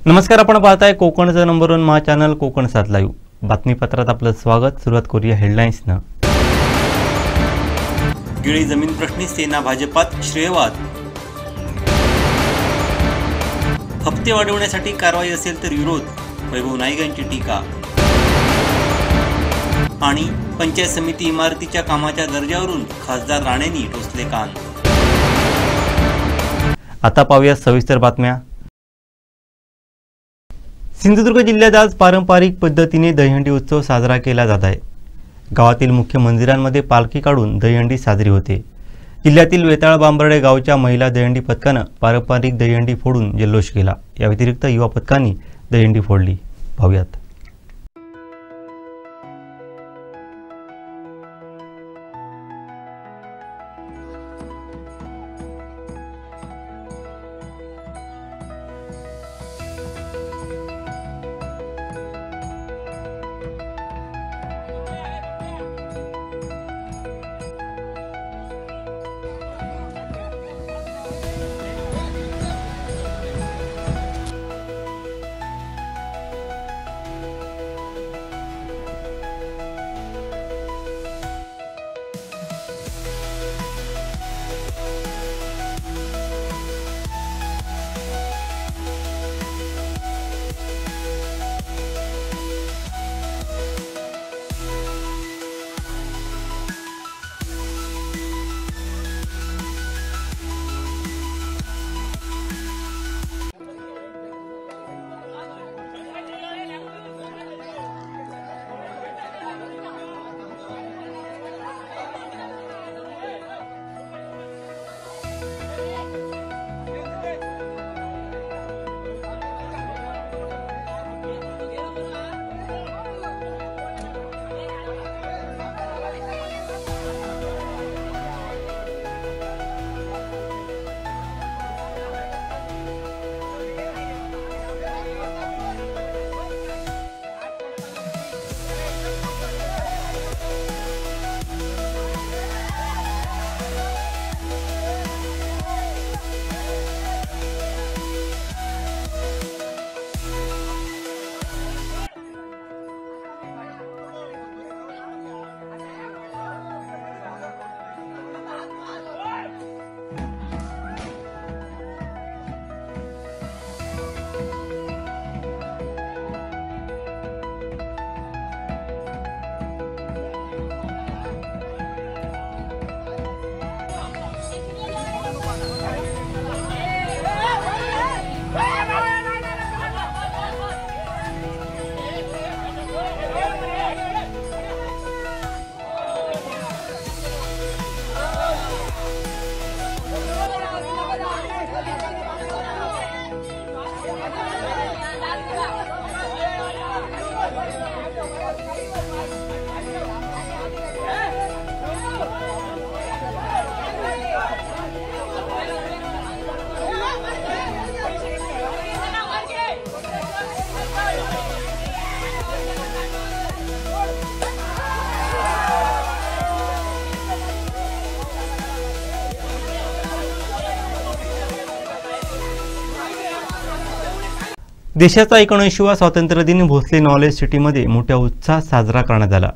नमस्कार, आपण पाहताय कोकणचं नंबर 1 महा चॅनल कोकण 7 लाईव्ह बातमीपत्रात आपलं स्वागत। सुरुवात करूया हेडलाईन्सनं। गिळी जमीन प्रश्नी सेना भाजपात श्रेयवाद, हप्ते वाढवण्यासाठी कारवाई असेल तर विरोध, वैभव नाईक यांची टीका। आणि पंचायत समिती इमारतीच्या कामाच्या दर्जावरून खासदार राणेंनी टोचले कान। आता पाहूया सविस्तर बातम्या। सिंधुदुर्ग जिल्ह्यात आज पारंपरिक पद्धतीने दहीहंडी उत्सव साजरा केला जात आहे। गावातील मुख्य मंदिरांमध्ये पालखी काढून दहीहंडी साजरी होते। जिल्ह्यातील वेताळ बांबर्डे गावच्या महिला दहीहंडी पथकानं पारंपरिक दहीहंडी फोडून जल्लोष केला। या व्यतिरिक्त युवा पथकांनी दहीहंडी फोडली। पाहूयात। देशाचा 79वा स्वातंत्र्य दिन भोसले नॉलेज सिटीमध्ये मोठ्या उत्साहात साजरा करण्यात आला।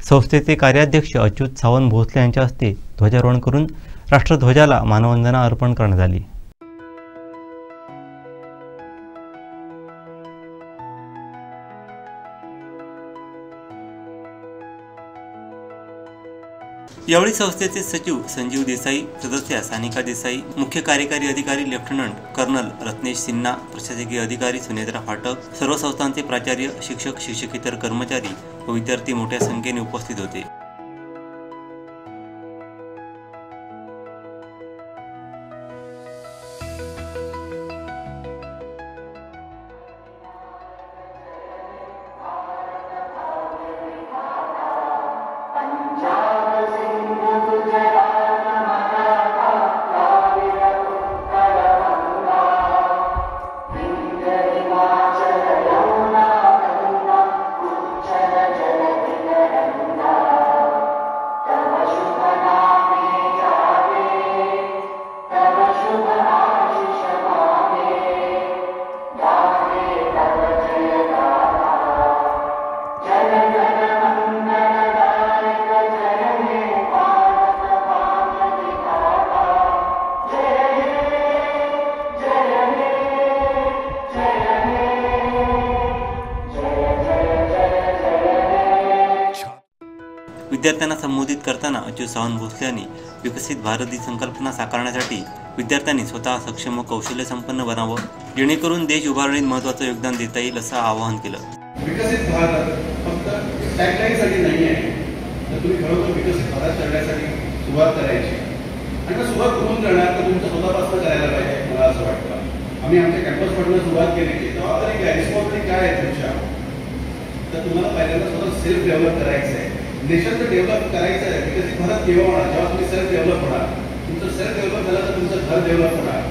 संस्थेचे कार्याध्यक्ष अच्युत सावंत भोसले यांच्या हस्ते ध्वजारोहण करून राष्ट्रध्वजाला मानवंदना अर्पण करण्यात आली। यावेळी संस्थेचे सचिव संजीव देसाई, सदस्या सानिका देसाई, मुख्य कार्यकारी अधिकारी लेफ्टनंट कर्नल रत्नेश सिन्हा, प्रशासकीय अधिकारी सुनेत्रा फाटक, सर्व संस्थांचे प्राचार्य, शिक्षक, शिक्षकेतर कर्मचारी व विद्यार्थी मोठ्या संख्येने उपस्थित होते। विद्यार्थ्यांना संबोधित करताना अच्युत सावंत भोसले यांनी विकसित भारत ही संकल्पना साकारण्यासाठी विद्यार्थ्यांनी स्वतः सक्षम व कौशल्य संपन्न बनावं, जेणेकरून देश उभारणीत महत्त्वाचं योगदान देता येईल असं आवाहन केलं. विकसित भारत फक्त टॅगलाईनसाठी नाही आहे, तर तुम्ही खरोखर विकसित भारत करण्यासाठी सुरुवात करायची आणि सुरुवात करून करणार तर तुमचं स्वतःपासून करायला पाहिजे. मला असं वाटतं आम्ही आमच्या कॅम्पसमधून सुरुवात केली की जबाबदारी काय, रिस्पॉन्सिबिलिटी काय आहे तुमच्या, तर तुम्हाला पहिल्यांदा स्वतः सेल्फ डेव्हलप करायचं आहे. देशाचं डेव्हलप करायचं आहे. विकसित भारत केव्हा होणार, जेव्हा तुम्ही सेल्फ डेव्हलप होणार. तुमचं सेल्फ डेव्हलप झालं तर तुमचं घर डेव्हलप होणार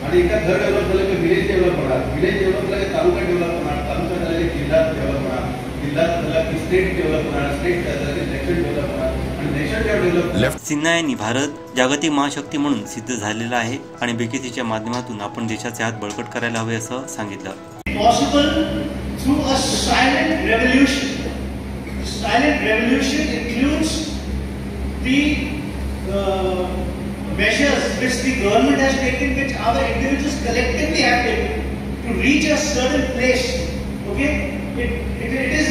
आणि एका घर डेव्हलप झालं की विलेज डेव्हलप होणार, विलेज डेव्हलप झालं की तालुका डेव्हलप होणार, तालुका झाला की जिल्हा डेव्हलप होणार, जिल्हा झाला की स्टेट डेव्हलप होणार, स्टेट झाला की नेशन डेव्हलप होणार आणि नेशन डेव्हलप. सिन्हा यांनी भारत जागतिक महाशक्ती म्हणून सिद्ध झालेला आहे आणि बीकेसीच्या माध्यमातून आपण देशाचे हात बळकट करायला हवे असं सांगितलं. Possible through a silent revolution. Silent revolution includes the measures which the government has taken, which our individuals collectively have taken to reach a certain place. Okay, it is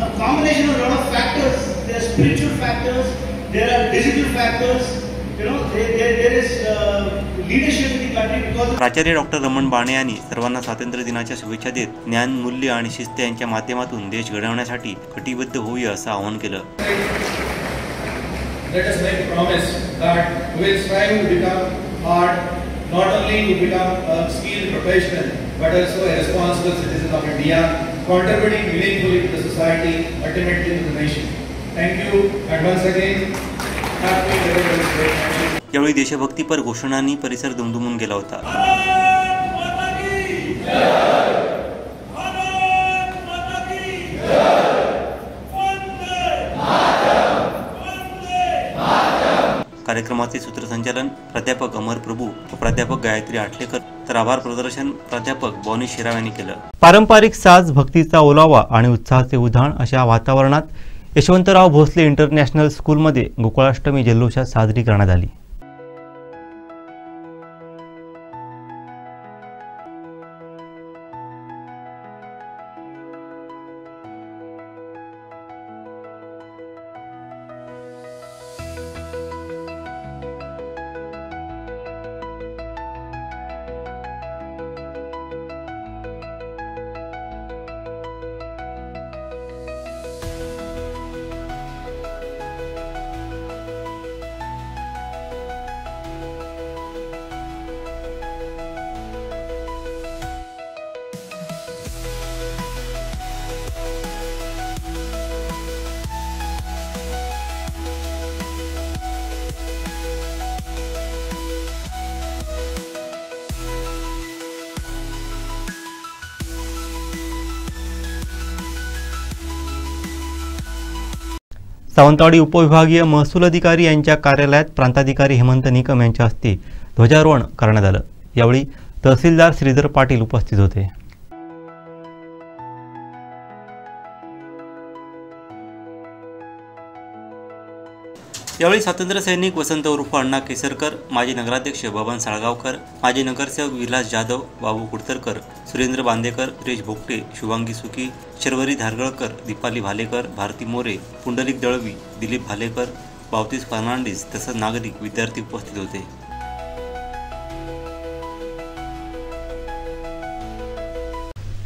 a combination of a lot of factors. There are spiritual factors, there are digital factors. You know, there is leadership in the country because. प्राचार्य doctor Raman बाणे यांनी सर्वांना स्वातंत्र्य दिनाच्या शुभेच्छा देत ज्ञान, मूल्य आणि शिस्त यांच्या माध्यमातून देश घडवण्यासाठी कटिबद्ध होऊया असं आवाहन केलं. Let us make a promise that we will strive to become hard, not only to become a skilled professional, but also a responsible citizen of India, contributing meaningfully to the society, ultimately to the nation. Thank you, and once again, happy Independence Day. यावेळी देशभक्तीपर घोषणांनी परिसर दुमदुमून गेला होता. कार्यक्रमाचे सूत्रसंचालन प्राध्यापक अमर प्रभू व प्राध्यापक गायत्री आठलेकर तर आभार प्रदर्शन प्राध्यापक बॉनी शेराव यांनी केलं. पारंपरिक साज, भक्तीचा ओलावा आणि उत्साहाचे उधाण अशा वातावरणात यशवंतराव भोसले इंटरनॅशनल स्कूलमध्ये गोकुळाष्टमी जल्लोषात साजरी करण्यात आली. सावंतवाडी उपविभागीय महसूल अधिकारी यांच्या कार्यालयात प्रांताधिकारी हेमंत निकम यांच्या हस्ते ध्वजारोहण करण्यात आलं. यावेळी तहसीलदार श्रीधर पाटील उपस्थित होते. यावेळी स्वातंत्र्य सैनिक वसंत उर्फ अण्णा केसरकर, माजी नगराध्यक्ष बबन साळगावकर, माजी नगरसेवक विलास जाधव, बाबू कुडतरकर, सुरेंद्र बांदेकर, सुरेश भोगटे, शुभांगी सुकी, शर्वरी धारगळकर, दीपाली भालेकर, भारती मोरे, पुंडलिक दळवी, दिलीप भालेकर, बावतीस फर्नांडिस तसंच नागरिक विद्यार्थी उपस्थित होते.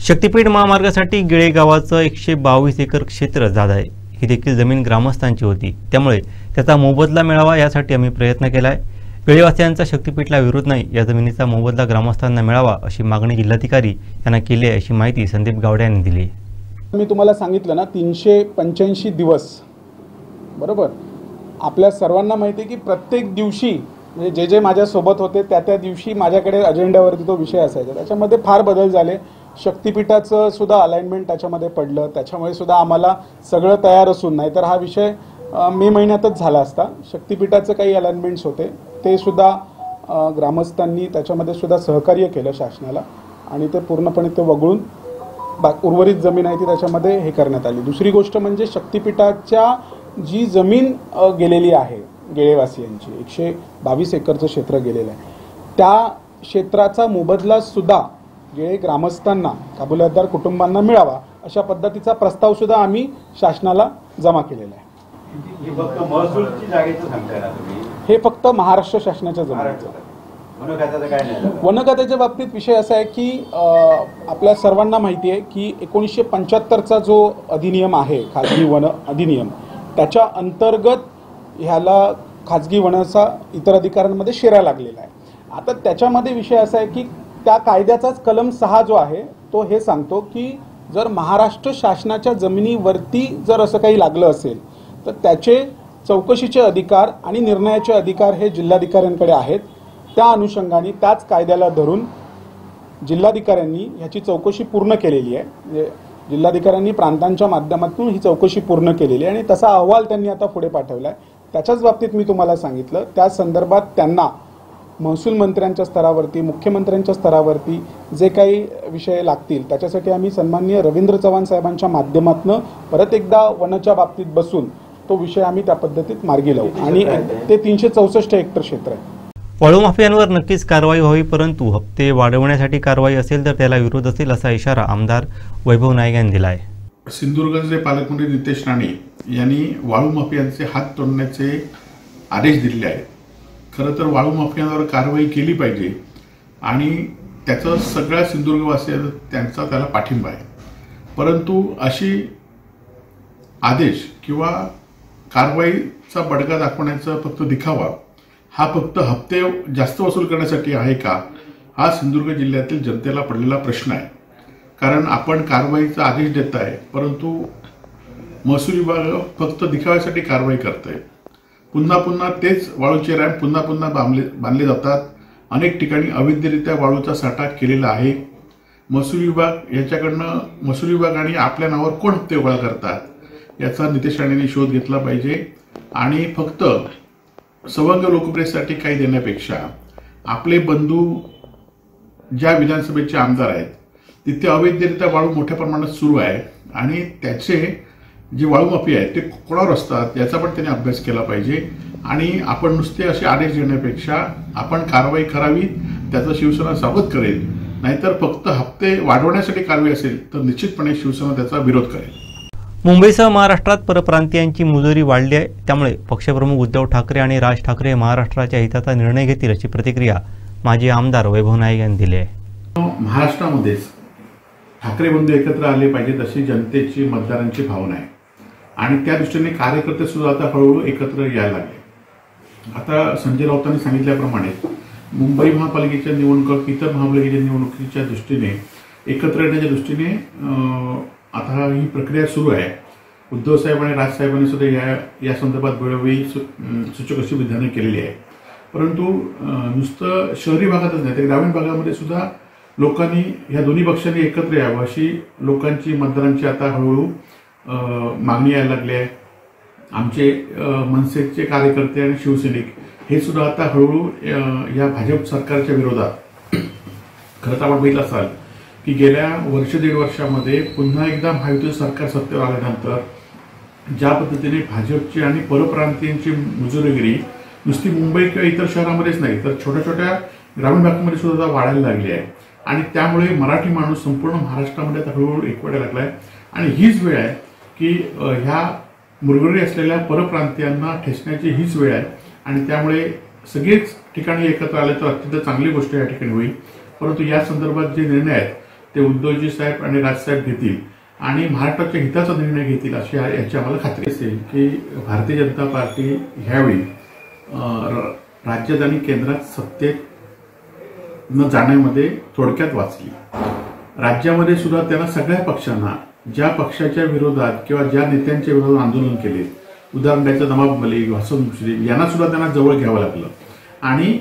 शक्तीपीठ महामार्गासाठी गिळे गावाचं 122 एकर क्षेत्र जात आहे. ही देखील जमीन ग्रामस्थांची होती, त्यामुळे त्याचा मोबदला मिळावा यासाठी आम्ही प्रयत्न केला आहे. गिळेवासियांचा शक्तीपीठला विरोध नाही, या जमिनीचा मोबदला ग्रामस्थांना मिळावा अशी मागणी जिल्हाधिकारी यांना केली आहे, अशी माहिती संदीप गावडे यांनी दिली. मी तुम्हाला सांगितलं ना 385 दिवस बरोबर. आपल्या सर्वांना माहिती आहे की प्रत्येक दिवशी म्हणजे जे माझ्यासोबत होते त्या दिवशी माझ्याकडे अजेंड्यावरती तो विषय असायचा. त्याच्यामध्ये फार बदल झाले. शक्तीपीठाचं सुद्धा अलाइनमेंट त्याच्यामध्ये पडलं, त्याच्यामुळे सुद्धा आम्हाला सगळं तयार असून, नाहीतर हा विषय मे महिन्यातच झाला असता. शक्तीपीठाचं काही अलाइनमेंट्स होते ते सुद्धा ग्रामस्थांनी त्याच्यामध्ये सुद्धा सहकार्य केलं शासनाला आणि ते पूर्णपणे ते वगळून उर्वरित जमीन आहे ती त्याच्यामध्ये हे करण्यात आली. दुसरी गोष्ट म्हणजे शक्तीपीठाच्या जी जमीन गेलेली आहे गिळेवासियांची 122 एकरचं क्षेत्र गेलेलं आहे, त्या क्षेत्राचा मोबदला सुद्धा गिळे ग्रामस्थांना, कबुलातदार कुटुंबांना मिळावा अशा पद्धतीचा प्रस्ताव सुद्धा आम्ही शासनाला जमा केलेला आहे. ही फक्त महसूलची जागेचं सांगताय ना तुम्ही? हे फक्त महाराष्ट्र शासनाच्या जमिनीचं. वन खात्याचं काय नाही? वन खात्याच्या बाबतीत विषय असा आहे की आपल्या सर्वांना माहिती आहे की 1975चा जो अधिनियम आहे खाजगी वन अधिनियम, त्याच्या अंतर्गत ह्याला खाजगी वनाचा इतर अधिकाऱ्यांमध्ये शेरा लागलेला आहे. आता त्याच्यामध्ये विषय असा आहे की त्या कायद्याचाच कलम 6 जो आहे तो हे सांगतो की जर महाराष्ट्र शासनाच्या जमिनीवरती जर असं काही लागलं असेल तर त्याचे चौकशीचे अधिकार आणि निर्णयाचे अधिकार हे जिल्हाधिकाऱ्यांकडे आहेत. त्या अनुषंगाने त्याच कायद्याला धरून जिल्हाधिकाऱ्यांनी ह्याची चौकशी पूर्ण केलेली आहे. म्हणजे जिल्हाधिकाऱ्यांनी प्रांतांच्या माध्यमातून ही चौकशी पूर्ण केलेली आहे आणि तसा अहवाल त्यांनी आता पुढे पाठवला आहे. त्याच्याच बाबतीत मी तुम्हाला सांगितलं, त्या संदर्भात त्यांना महसूल मंत्र्यांच्या स्तरावरती, मुख्यमंत्र्यांच्या स्तरावरती जे काही विषय लागतील त्याच्यासाठी आम्ही सन्माननीय रवींद्र चव्हाण साहेबांच्या माध्यमातून परत एकदा वनाच्या बाबतीत बसून तो विषय आम्ही त्या पद्धतीत मार्गी लावू. आणि ते 364 हेक्टर क्षेत्र आहे. वाळू माफियांवर नक्कीच कारवाई व्हावी, परंतु हप्ते वाढवण्यासाठी कारवाई असेल तर त्याला विरोध असेल असा इशारा आमदार वैभव नाईक यांनी दिला आहे. सिंधुदुर्गचे पालकमंत्री नितेश राणे यांनी वाळू माफियांचे हात तोडण्याचे आदेश दिलेले आहेत. खरं तर वाळू माफियांवर कारवाई केली पाहिजे आणि त्याचं सगळ्या सिंधुदुर्गवासियांचा त्याला पाठिंबा आहे. परंतु अशी आदेश किंवा कारवाईचा बडगा दाखवण्याचा फक्त दिखावा हा फक्त हप्ते जास्त वसूल करण्यासाठी आहे का, हा सिंधुदुर्ग जिल्ह्यातील जनतेला पडलेला प्रश्न आहे. कारण आपण कारवाईचा आदेश देत आहे परंतु महसूल विभाग फक्त दिखाव्यासाठी कारवाई करत आहे. पुन्हा पुन्हा तेच वाळूचे रॅम्प पुन्हा पुन्हा बांधले जातात. अनेक ठिकाणी अवैधरित्या वाळूचा साठा केलेला आहे. महसूल विभाग आणि आपल्या नावावर कोण हप्ते गोळा करतात याचा नितेश राणेंनी शोध घेतला पाहिजे. आणि फक्त सवंग लोकप्रियतेसाठी काही देण्यापेक्षा आपले बंधू ज्या विधानसभेचे आमदार आहेत तिथे अवैधरित्या वाळू मोठ्या प्रमाणात सुरू आहे आणि त्याचे जे वाळू माफिया आहेत ते कोणावर असतात याचा पण त्यांनी अभ्यास केला पाहिजे. आणि आपण नुसते असे आदेश देण्यापेक्षा आपण कारवाई करावी, त्याचा शिवसेना स्वागत करेल. नाहीतर फक्त हप्ते वाढवण्यासाठी कारवाई असेल तर निश्चितपणे शिवसेना त्याचा विरोध करेल. मुंबईसह महाराष्ट्रात परप्रांतीयांची मुजोरी वाढली आहे, त्यामुळे पक्षप्रमुख उद्धव ठाकरे आणि राज ठाकरे महाराष्ट्राच्या हिताचा निर्णय घेतील अशी प्रतिक्रिया माजी आमदार वैभव नाईक यांनी दिली आहे. महाराष्ट्रामध्येच ठाकरे बंधू एकत्र आले पाहिजेत अशी जनतेची, मतदारांची भावना आहे आणि त्या दृष्टीने कार्यकर्ते सुद्धा आता हळूहळू एकत्र यायला लागले. आता संजय राऊतांनी सांगितल्याप्रमाणे मुंबई महापालिकेच्या निवडणुका इतर महापालिकेच्या निवडणुकीच्या दृष्टीने एकत्र येण्याच्या दृष्टीने आता ही प्रक्रिया सुरू आहे. उद्धव साहेब आणि राजसाहेबांनी सुद्धा या संदर्भात वेळोवेळी सूचक अशी विधाने केलेली आहे. परंतु नुसतं शहरी भागातच नाही तर ग्रामीण भागामध्ये सुद्धा लोकांनी ह्या दोन्ही पक्षांनी एकत्र यावं अशी लोकांची, मतदारांची आता हळूहळू मागणी यायला लागली आहे. आमचे मनसेचे कार्यकर्ते आणि शिवसैनिक हे सुद्धा आता हळूहळू या भाजप सरकारच्या विरोधात, खरं तर आपण बघितलं असाल की गेल्या दीड वर्षामध्ये पुन्हा एकदा महायुतीचं सरकार सत्तेवर आल्यानंतर ज्या पद्धतीने भाजपची आणि परप्रांतीयांची मुजोरीगिरी नुसती मुंबई किंवा इतर शहरामध्येच नाही तर छोट्या छोट्या ग्रामीण भागामध्ये सुद्धा वाढायला लागली आहे. आणि त्यामुळे मराठी माणूस संपूर्ण महाराष्ट्रामध्ये आता हळूहळू एकवटायला लागला आहे. आणि हीच वेळ आहे की ह्या मुरगुरी असलेल्या परप्रांतीयांना ठेचण्याची हीच वेळ आहे. आणि त्यामुळे सगळेच ठिकाणी एकत्र आले तर अत्यंत चांगली गोष्ट या ठिकाणी होईल. परंतु या संदर्भात जे निर्णय आहेत ते उद्धवजी साहेब आणि राजसाहेब घेतील आणि महाराष्ट्राच्या हिताचा निर्णय घेतील अशी याची आम्हाला खात्री असेल की भारतीय जनता पार्टी ह्यावेळी राज्यात आणि केंद्रात सत्तेत न जाण्यामध्ये थोडक्यात वाचली. राज्यामध्ये सुद्धा त्यांना सगळ्या पक्षांना ज्या पक्षाच्या विरोधात किंवा ज्या नेत्यांच्या विरोधात आंदोलन केले, उदाहरण द्यायचं नवाब मलिक, हसन मुश्रीफ यांना सुद्धा त्यांना जवळ घ्यावं लागलं आणि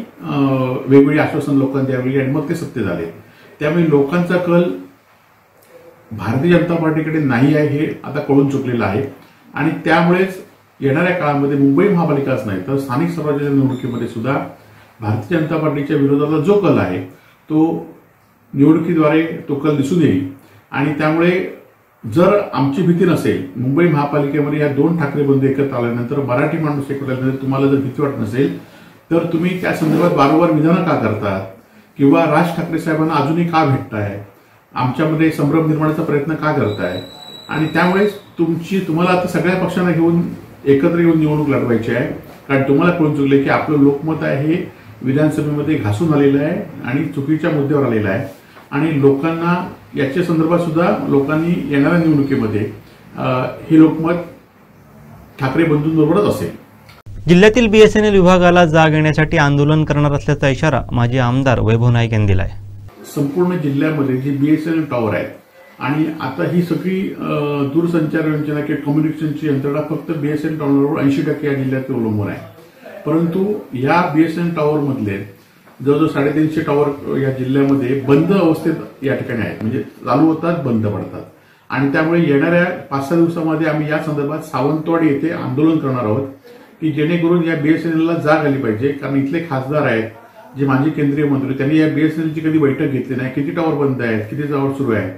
वेगवेगळी आश्वासन लोकांना द्यावी आणि मग ते सत्य झाले. त्यामुळे लोकांचा कल भारतीय जनता पार्टीकडे नाही आहे हे आता कळून चुकलेलं आहे. आणि त्यामुळेच येणाऱ्या काळामध्ये मुंबई महापालिकाच नाही तर स्थानिक स्वराज्याच्या निवडणुकीमध्ये सुद्धा भारतीय जनता पार्टीच्या विरोधातला जो कल आहे तो निवडणुकीद्वारे तो कल दिसून येईल. आणि त्यामुळे जर आमची भीती नसेल, मुंबई महापालिकेमध्ये या दोन ठाकरे बंधू एकत्र आल्यानंतर, मराठी माणूस एकत्र आल्यानंतर तुम्हाला जर भीती वाटत नसेल तर तुम्ही त्या संदर्भात वारंवार विधानं का करतात किंवा राज ठाकरे साहेबांना अजूनही का भेटताय, आमच्यामध्ये संभ्रम निर्माणाचा प्रयत्न का करताय. आणि त्यामुळेच तुम्हाला आता सगळ्या पक्षांना घेऊन एकत्र येऊन निवडणूक लढवायची आहे. कारण तुम्हाला कळून चुकले की आपलं लोकमत आहे हे विधानसभेमध्ये घासून आलेलं आहे आणि चुकीच्या मुद्द्यावर आलेलं आहे आणि लोकांना याच्या संदर्भात सुद्धा लोकांनी येणाऱ्या निवडणुकीमध्ये हे लोकमत ठाकरे बंधूंबरोबरच असेल. जिल्ह्यातील BSNL विभागाला जाग येण्यासाठी आंदोलन करणार असल्याचा इशारा माजी आमदार वैभव नाईक यांनी दिलाय. संपूर्ण जिल्ह्यामध्ये जी BSNL टॉवर आहेत आणि आता ही सगळी दूरसंचार यंत्रणा किंवा कम्युनिकेशनची यंत्रणा फक्त BSNL टॉवरवर 80% या जिल्ह्यात अवलंबून आहे. परंतु या BSNL टॉवरमधले जवळजवळ 350 टॉवर या जिल्ह्यामध्ये बंद अवस्थेत या ठिकाणी आहेत. म्हणजे चालू होतात, बंद पडतात आणि त्यामुळे येणाऱ्या 5-6 दिवसामध्ये आम्ही या संदर्भात सावंतवाडी येथे आंदोलन करणार आहोत की जेणेकरून या BSNLला जाग आली पाहिजे. कारण इथले खासदार आहेत जे माजी केंद्रीय मंत्री, त्यांनी या BSNLची कधी बैठक घेतली नाही. किती टॉवर बंद आहेत, किती टॉवर सुरू आहे.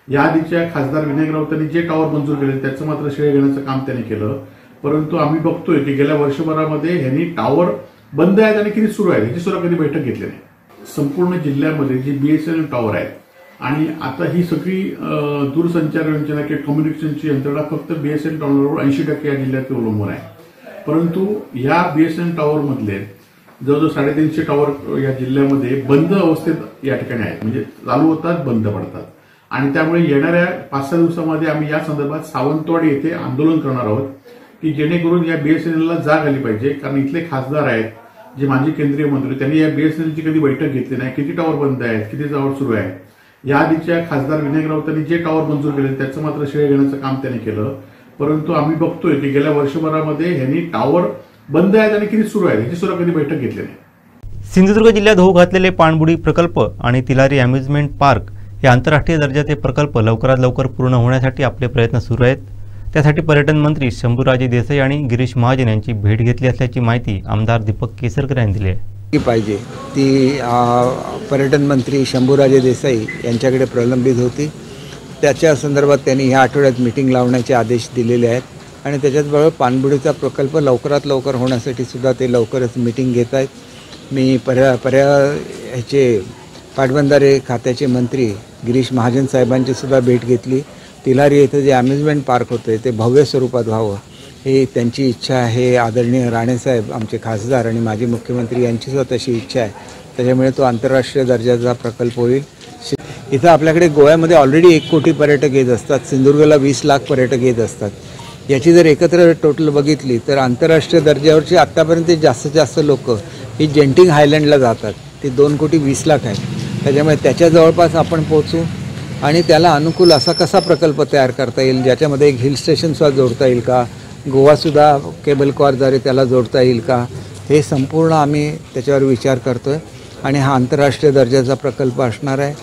या आधीच्या खासदार विनायक राऊतांनी जे टॉवर मंजूर केले त्याचं मात्र श्रेय घेण्याचं काम त्यांनी केलं. परंतु आम्ही बघतोय की गेल्या वर्षभरामध्ये ह्यांनी टॉवर बंद आहेत आणि किती सुरू आहेत याची सुद्धा कधी बैठक घेतली नाही. संपूर्ण जिल्ह्यामध्ये जी BSNL टॉवर आहेत आणि आता ही सगळी दूरसंचार यंत्रणा किंवा कम्युनिकेशनची यंत्रणा फक्त BSNL टॉवरवर 80% या जिल्ह्यात अवलंबून आहे. परंतु या BSNL टॉवरमधले जवळजवळ 350 टॉवर या जिल्ह्यामध्ये बंद अवस्थेत या ठिकाणी आहेत. म्हणजे चालू होतात, बंद पडतात आणि त्यामुळे येणाऱ्या 5-6 दिवसामध्ये आम्ही या संदर्भात सावंतवाडी येथे आंदोलन करणार आहोत की जेणेकरून या BSNLला जाग आली पाहिजे. कारण इथले खासदार आहेत जे माजी केंद्रीय मंत्री, त्यांनी या BSNLची कधी बैठक घेतली नाही. किती टॉवर बंद आहेत, किती टॉवर सुरू आहे. या आधीच्या खासदार विनायक राऊतांनी जे टॉवर मंजूर केले त्याचं मात्र श्रेय घेण्याचं काम त्यांनी केलं. परंतु आम्ही बघतोय की गेल्या वर्षभरामध्ये ह्यांनी टॉवर बंद आहेत आणि किती सुरू आहेत याची सुद्धा कधी बैठक घेतली नाही. सिंधुदुर्ग जिल्ह्यात होऊ घातलेले पाणबुडी प्रकल्प आणि तिलारी अम्युजमेंट पार्क हे आंतरराष्ट्रीय दर्जाचे प्रकल्प लवकरात लवकर पूर्ण होण्यासाठी आपले प्रयत्न सुरू आहेत. त्यासाठी पर्यटन मंत्री शंभूराजे देसाई आणि गिरीश महाजन यांची भेट घेतली असल्याची माहिती आमदार दीपक केसरकर यांनी दिली आहे. पाहिजे ती पर्यटन मंत्री शंभूराजे देसाई यांच्याकडे प्रलंबित होती. त्याच्या संदर्भात त्यांनी ह्या आठवड्यात मीटिंग लावण्याचे आदेश दिलेले आहेत आणि त्याच्याचबरोबर पाणबुडीचा प्रकल्प लवकरात लवकर होण्यासाठी सुद्धा ते लवकरच मीटिंग घेत आहेत. मी ह्याचे पाटबंधारे खात्याचे मंत्री गिरीश महाजन साहेबांची सुद्धा भेट घेतली. तिलारी येथे जे अम्युजमेंट पार्क होते ते भव्य स्वरूपात व्हावं ही त्यांची इच्छा आहे. आदरणीय राणेसाहेब आमचे खासदार आणि माजी मुख्यमंत्री यांची सुद्धा तशी इच्छा आहे. त्याच्यामुळे तो आंतरराष्ट्रीय दर्जाचा प्रकल्प होईल. इथं आपल्याकडे गोव्यामध्ये ऑलरेडी 1 कोटी पर्यटक येत असतात. सिंधुदुर्गला 20 लाख पर्यटक येत असतात. याची जर एकत्र टोटल बघितली तर आंतरराष्ट्रीय दर्जावरची आत्तापर्यंत जास्तीत जास्त लोक ही जेंटिंग हायलँडला जातात. ते 2,20,00,000 आहेत. त्याच्यामुळे त्याच्या जवळपास आपण पोहोचू आणि त्याला अनुकूल असा कसा प्रकल्प तयार करता येईल ज्याच्यामध्ये एक हिल स्टेशनसुद्धा जोडता येईल का, गोवासुद्धा केबल कारद्वारे त्याला जोडता येईल का, हे संपूर्ण आम्ही त्याच्यावर विचार करतो आहे आणि हा आंतरराष्ट्रीय दर्जाचा प्रकल्प असणार आहे.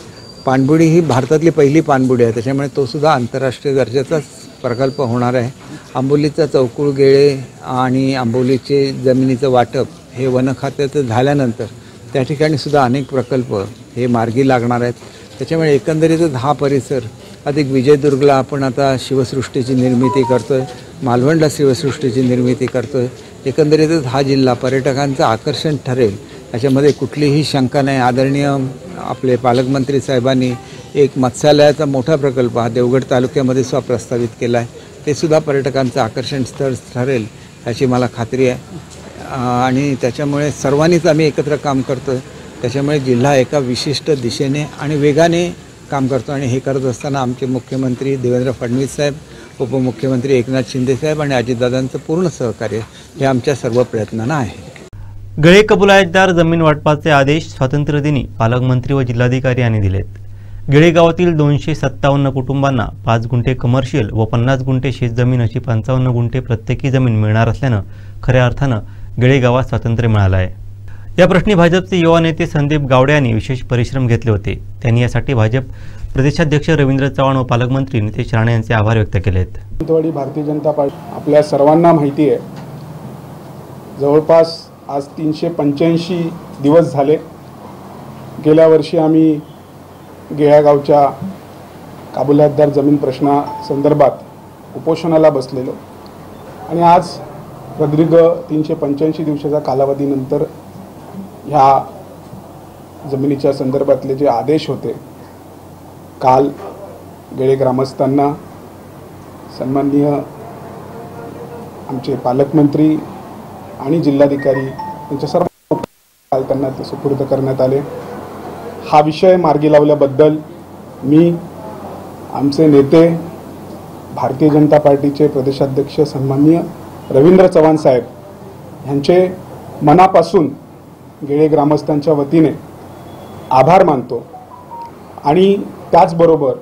पाणबुडी ही भारतातली पहिली पाणबुडी आहे. त्याच्यामुळे तोसुद्धा आंतरराष्ट्रीय दर्जाचाच प्रकल्प होणार आहे. आंबोलीचा चौकुळ गेळे आणि आंबोलीचे जमिनीचं वाटप हे वन खात्याचं झाल्यानंतर त्या ठिकाणी सुद्धा अनेक प्रकल्प हे मार्गी लागणार आहेत. त्याच्यामुळे एकंदरीतच हा परिसर अधिक विजयदुर्गला आपण आता शिवसृष्टीची निर्मिती करतो आहे, मालवणला शिवसृष्टीची निर्मिती करतो आहे. एकंदरीतच हा जिल्हा पर्यटकांचं आकर्षण ठरेल याच्यामध्ये कुठलीही शंका नाही. आदरणीय आपले पालकमंत्री साहेबांनी एक मत्स्यालयाचा मोठा प्रकल्प हा देवगड तालुक्यामध्ये सुद्धा प्रस्तावित केला आहे. ते सुद्धा पर्यटकांचं आकर्षण स्थळ ठरेल याची मला खात्री आहे आणि त्याच्यामुळे सर्वांनीच आम्ही एकत्र काम करतो आहे. त्याच्यामुळे जिल्हा एका विशिष्ट दिशेने आणि वेगाने काम करतो आणि हे करत असताना आमचे मुख्यमंत्री देवेंद्र फडणवीस साहेब, उपमुख्यमंत्री एकनाथ शिंदे साहेब आणि अजितदादांचं पूर्ण सहकार्य हे आमच्या सर्व प्रयत्नांना आहे. गळे कबुलातदार जमीन वाटपाचे आदेश स्वातंत्र्यदिनी पालकमंत्री व जिल्हाधिकारी यांनी दिलेत. गिळे गावातील 257 कुटुंबांना 5 गुंठे कमर्शियल व 50 गुंठे शेतजमीन अशी 55 गुंठे प्रत्येकी जमीन मिळणार असल्यानं खऱ्या अर्थानं गिळे गावात स्वातंत्र्य मिळालं आहे. या प्रश्नी भाजपचे युवा नेते संदीप गावडे यांनी विशेष परिश्रम घेतले होते. त्यांनी यासाठी भाजप प्रदेशाध्यक्ष रवींद्र चव्हाण व पालकमंत्री नितेश राणे यांचे आभार व्यक्त केलेत. भारतीय जनता पार्टी आपल्या सर्वांना माहिती आहे, जवळपास आज 385 दिवस झाले. गेल्या वर्षी आम्ही गिळ्या गावच्या काबुलातदार जमीन प्रश्नासंदर्भात उपोषणाला बसलेलो आणि आज प्रदीर्घ 385 दिवसाच्या कालावधीनंतर ह्या जमिनीच्या संदर्भातले जे आदेश होते, काल गिळे ग्रामस्थांना सन्माननीय आमचे पालकमंत्री आणि जिल्हाधिकारी यांच्या सर्व काल त्यांना ते सुपूर्द करण्यात आले. हा विषय मार्गी लावल्याबद्दल मी आमचे नेते भारतीय जनता पार्टीचे प्रदेशाध्यक्ष सन्माननीय रवींद्र चव्हाण साहेब यांचे मनापासून गेळे ग्रामस्थांच्या वतीने आभार मानतो आणि त्याचबरोबर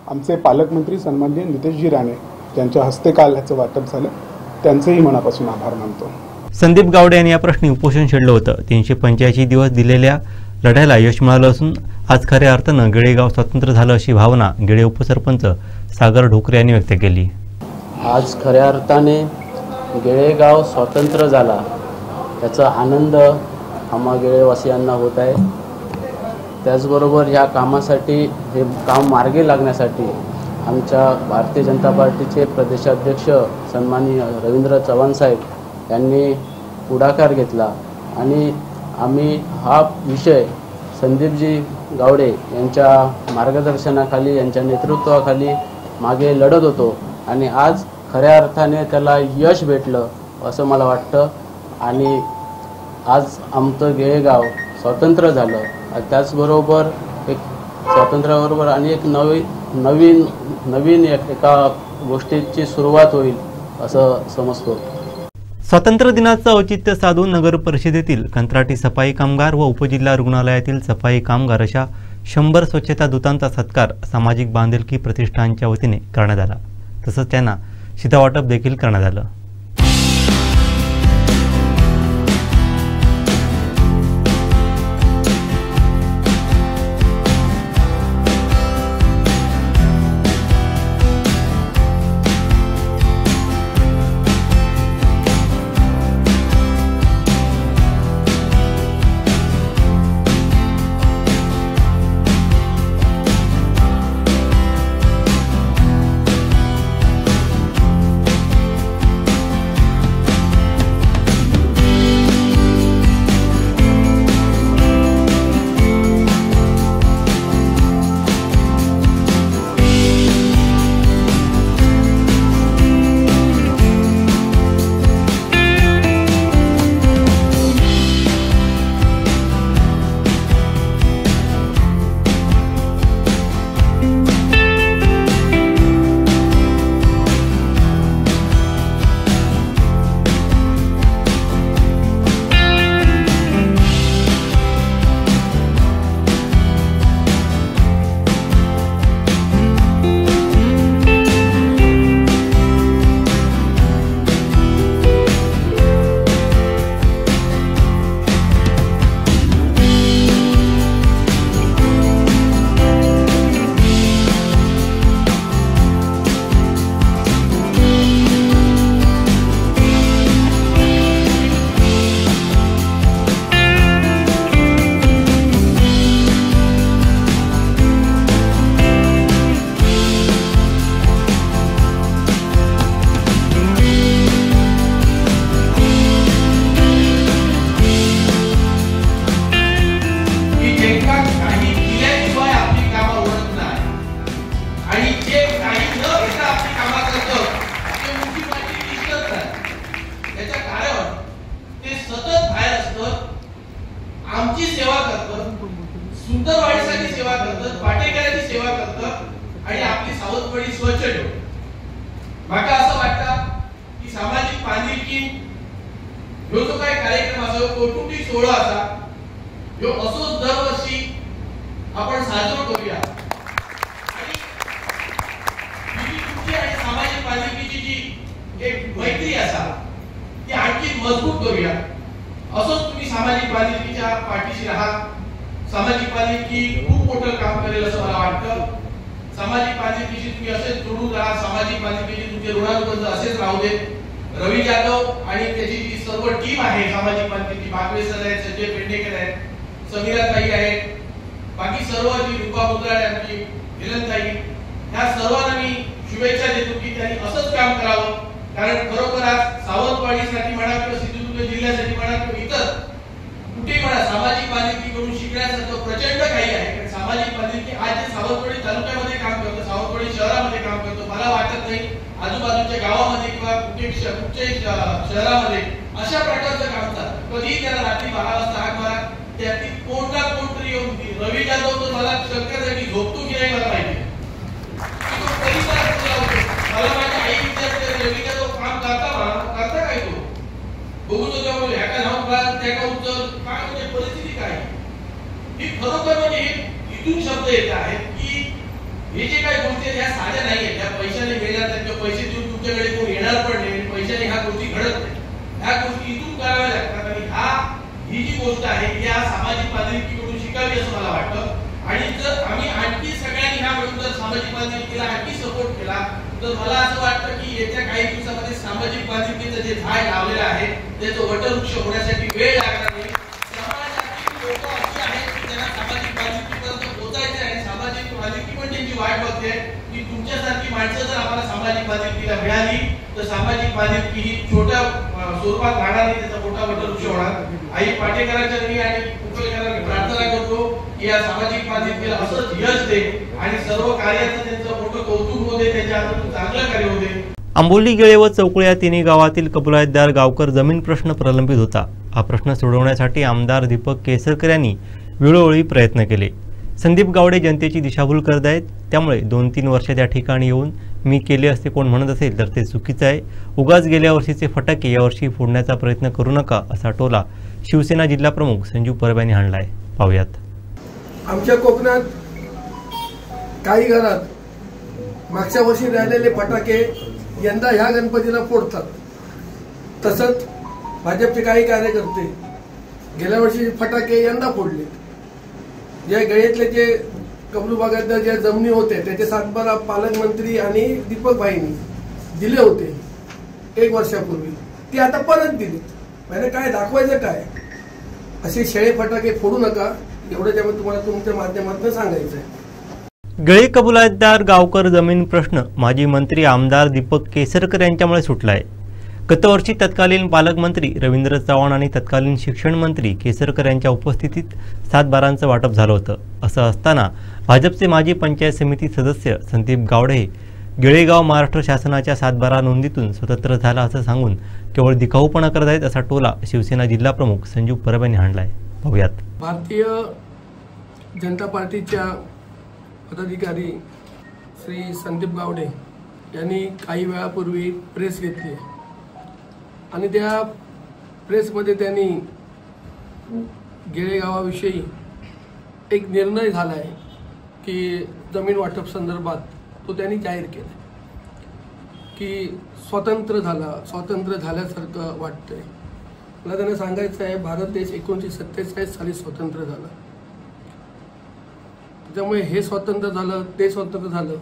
आमचे पालकमंत्री सन्माननीय नितेशजी राणे यांच्या हस्ते काल ह्याचं वाटप झालं, त्यांचेही मनापासून आभार मानतो. संदीप गावडे यांनी या प्रश्नी उपोषण छेडलं होतं. 385 दिवस दिलेल्या लढ्याला यश मिळालं असून आज खऱ्या अर्थानं गेळेगाव स्वतंत्र झालं अशी भावना गेळे उपसरपंच सागर ढोकरे यांनी व्यक्त केली. आज खऱ्या अर्थाने गेळेगाव स्वतंत्र झाला त्याचा आनंद आम्हा गेळेवासियांना होत आहे. त्याचबरोबर ह्या कामासाठी हे काम मार्गी लागण्यासाठी आमच्या भारतीय जनता पार्टीचे प्रदेशाध्यक्ष सन्माननीय रवींद्र चव्हाण साहेब यांनी पुढाकार घेतला आणि आम्ही हा विषय संदीपजी गावडे यांच्या मार्गदर्शनाखाली यांच्या नेतृत्वाखाली मागे लढत होतो आणि आज खऱ्या अर्थाने त्याला यश भेटलं असं मला वाटतं आणि आज आमचं गेळेगाव स्वतंत्र झालं. त्याचबरोबर एक स्वातंत्र्याबरोबर आणि एक नवीन एका गोष्टीची सुरुवात होईल असं समजतो. स्वातंत्र्य दिनाचं औचित्य साधून नगर परिषदेतील कंत्राटी सफाई कामगार व उपजिल्हा रुग्णालयातील सफाई कामगार अशा 100 स्वच्छता दूतांचा सत्कार सामाजिक बांधिलकी प्रतिष्ठानच्या वतीने करण्यात आला. तसंच त्यांना शिधावाटप देखील करण्यात आलं. कुठच्याही शहरामध्ये अशा प्रकारचं काम चालतं. कधीही त्याला रात्री 12 वाजता हाक मारा, त्यातील कोण ना कोणतरी येऊन रवी जाधव तर मला शंकरसाठी झोपतो की नाही मला माहिती. मला माझ्या आई विचारते रवी जाधव काम करता काय तो बघू तो जेव्हा ह्याका धावून त्याका उत्तर काय म्हणजे परिस्थिती काय ही खरोखर म्हणजे इथून शब्द येत आहेत की हे जे काही गोष्टी ह्या साध्या नाही आहेत. ह्या पैशाने गेल्या किंवा पैसे देऊन तुमच्याकडे कोण येणार पण नाही, पैशाने ह्या गोष्टी घडत नाही. ह्या गोष्टी इथून कराव्या लागतात आणि ही जी गोष्ट आहे या सामाजिक बांधिलकीकडून शिकावी असं मला वाटतं. आणि जर आम्ही आणखी सगळ्यांनी ह्या मिळून जर सामाजिक बांधिलकीला आणखी सपोर्ट केला तर मला असं वाटतं की येत्या काही दिवसामध्ये सामाजिक बांधिलकीचं जे झाड लावलेलं आहे त्याचं वटवृक्ष होण्यासाठी वेळ लागणार नाही. समाजातील लोक अशी आहेत की त्यांना सामाजिक बांधिलकीपर्यंत पोहोचायचे आहे. सामाजिक बांधिलकी पण त्यांची वाट बघते की तुमच्यासारखी माणसं जर आम्हाला सामाजिक बांधिलकीला मिळाली तर सामाजिक बांधिलकी ही छोट्या स्वरूपात राहणार नाही, त्याचा मोठा वटवृक्ष होणार. आई पाटेकरांच्या मी आणि कुंपलेकरांना प्रार्थना करतो की या सामाजिक बांधिलकीला असंच यश दे आणि सर्व कार्याचं त्यांचं मोठं कौतुक होऊ दे, त्यांच्या हातून चांगलं कार्य होऊ दे. आंबोली गेळे व चौकुळे या तिन्ही गावातील कबुलातदार गावकर जमीन प्रश्न प्रलंबित होता. हा प्रश्न सोडवण्यासाठी आमदार दीपक केसरकर यांनी वेळोवेळी प्रयत्न केले. संदीप गावडे जनतेची दिशाभूल करत आहेत, त्यामुळे 2-3 वर्ष त्या ठिकाणी येऊन मी केले असते कोण म्हणत असेल तर ते चुकीचं आहे. उगाच गेल्या वर्षीचे फटाके यावर्षी फोडण्याचा प्रयत्न करू नका असा टोला शिवसेना जिल्हा प्रमुख संजीव परब यांनी हाणला आहे. पाहूयात. आमच्या कोकणात काही घरात मागच्या वर्षी राहिलेले फटाके यंदा ह्या गणपतीला फोडतात. तसंच भाजपचे काही कार्यकर्ते गेल्या वर्षी फटाके यंदा फोडले. या गळ्यातले जे कबलू बागायतदार ज्या जमिनी होत्या त्याचे 7-12 पालकमंत्री आणि दीपक भाईंनी दिले होते 1 वर्षापूर्वी, ती आता परत दिली. म्हणजे काय दाखवायचं काय? असे शेळे फटाके फोडू नका एवढं त्यामुळे तुम्हाला तुमच्या माध्यमातून सांगायचं आहे. गळे कबुलातदार गावकर जमीन प्रश्न माजी मंत्री आमदार दीपक केसरकर यांच्यामुळे सुटला आहे. गतवर्षी तत्कालीन पालकमंत्री रवींद्र चव्हाण आणि तत्कालीन शिक्षण मंत्री केसरकर यांच्या उपस्थितीत 7-12चं वाटप झालं होतं. असं असताना भाजपचे माजी पंचायत समिती सदस्य संदीप गावडे गेळेगाव महाराष्ट्र शासनाच्या 7-12 नोंदीतून स्वतंत्र झाला असं सांगून केवळ दिखाऊपणा करत आहेत असा टोला शिवसेना जिल्हा प्रमुख संजीव परब यांनी हाणला आहे. पाहूयात. भारतीय जनता पार्टीच्या पदाधिकारी श्री संदीप गावडे यांनी काही वेळापूर्वी प्रेस घेतली आणि त्या प्रेसमध्ये त्यांनी गेळेगावाविषयी एक निर्णय झाला आहे की जमीन वाटप संदर्भात तो त्यांनी जाहीर केला की स्वतंत्र झाल्यासारखं वाटतंय. मला त्यांना सांगायचं आहे भारत देश 1947 साली स्वतंत्र झाला. त्यामुळे हे स्वतंत्र झालं ते स्वतंत्र झालं,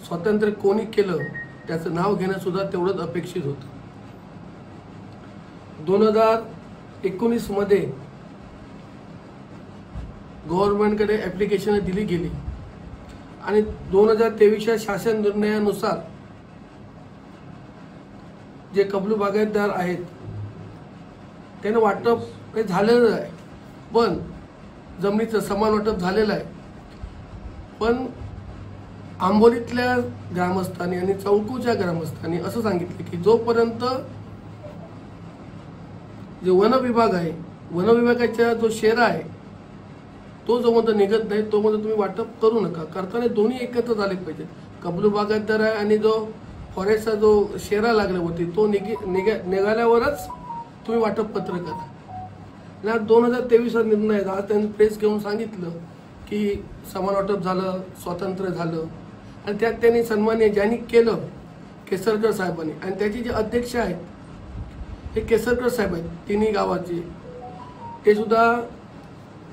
स्वातंत्र्य कोणी केलं त्याचं नाव घेणं सुद्धा तेवढंच अपेक्षित होतं. 2019 मध्ये गव्हर्नमेंटकडे ऍप्लिकेशन दिली गेली आणि 2023च्या शासन निर्णयानुसार जे कबलू बागायतदार आहेत त्यांना वाटप झालेलं आहे, पण जमिनीचं समान वाटप झालेलं आहे. पण आंबोलीतल्या ग्रामस्थांनी आणि चौकूच्या ग्रामस्थांनी असं सांगितलं की जोपर्यंत जे वन विभाग आहे, वन विभागाचा जो शेरा आहे तो जोपर्यंत निघत नाही तोपर्यंत तुम्ही वाटप करू नका. करताना दोन्ही एकत्र झाले पाहिजे. कबलू बागायतदार आहे आणि जो फॉरेस्टचा जो शेरा लागला होती तो निघाल्यावरच तुम्ही वाटप पत्र करा. 2023चा निर्णय आज त्यांनी प्रेस घेऊन सांगितलं की समान वाटप झालं, स्वतंत्र झालं आणि त्यात त्यांनी सन्मान्य ज्यांनी केलं केसरकर साहेबांनी आणि त्याचे जे अध्यक्ष आहेत हे केसरकर साहेब आहेत तिन्ही गावाचे, ते सुद्धा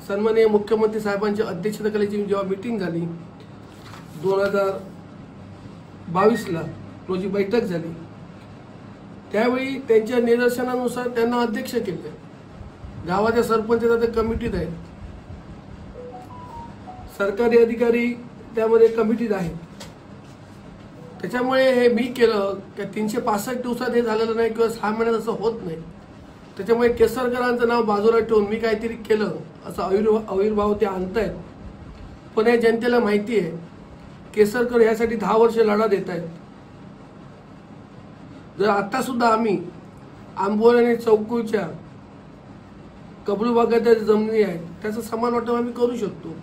सन्माननीय मुख्यमंत्री साहेबांच्या अध्यक्षतेखाली जेव्हा मीटिंग झाली 2022ला रोजी बैठक झाली त्यावेळी त्यांच्या निदर्शनानुसार त्यांना अध्यक्ष केले. गावाच्या सरपंचाच्या कमिटीत आहेत, सरकारी अधिकारी त्यामध्ये कमिटीत आहेत. त्याच्यामुळे हे मी केलं की 365 दिवसात हे झालेलं नाही किंवा 6 महिन्यात असं होत नाही. त्याच्यामुळे केसरकरांचं नाव बाजूला ठेवून मी काहीतरी केलं असं आविर्भाव ते आणतायत. पण या जनतेला माहिती आहे केसरकर यासाठी 10 वर्ष लढा देत आहेत. जर आता सुद्धा आम्ही आंबोली आणि चौकूच्या कबलू भागात जमिनी आहेत त्याचं समान वाटप आम्ही करू शकतो,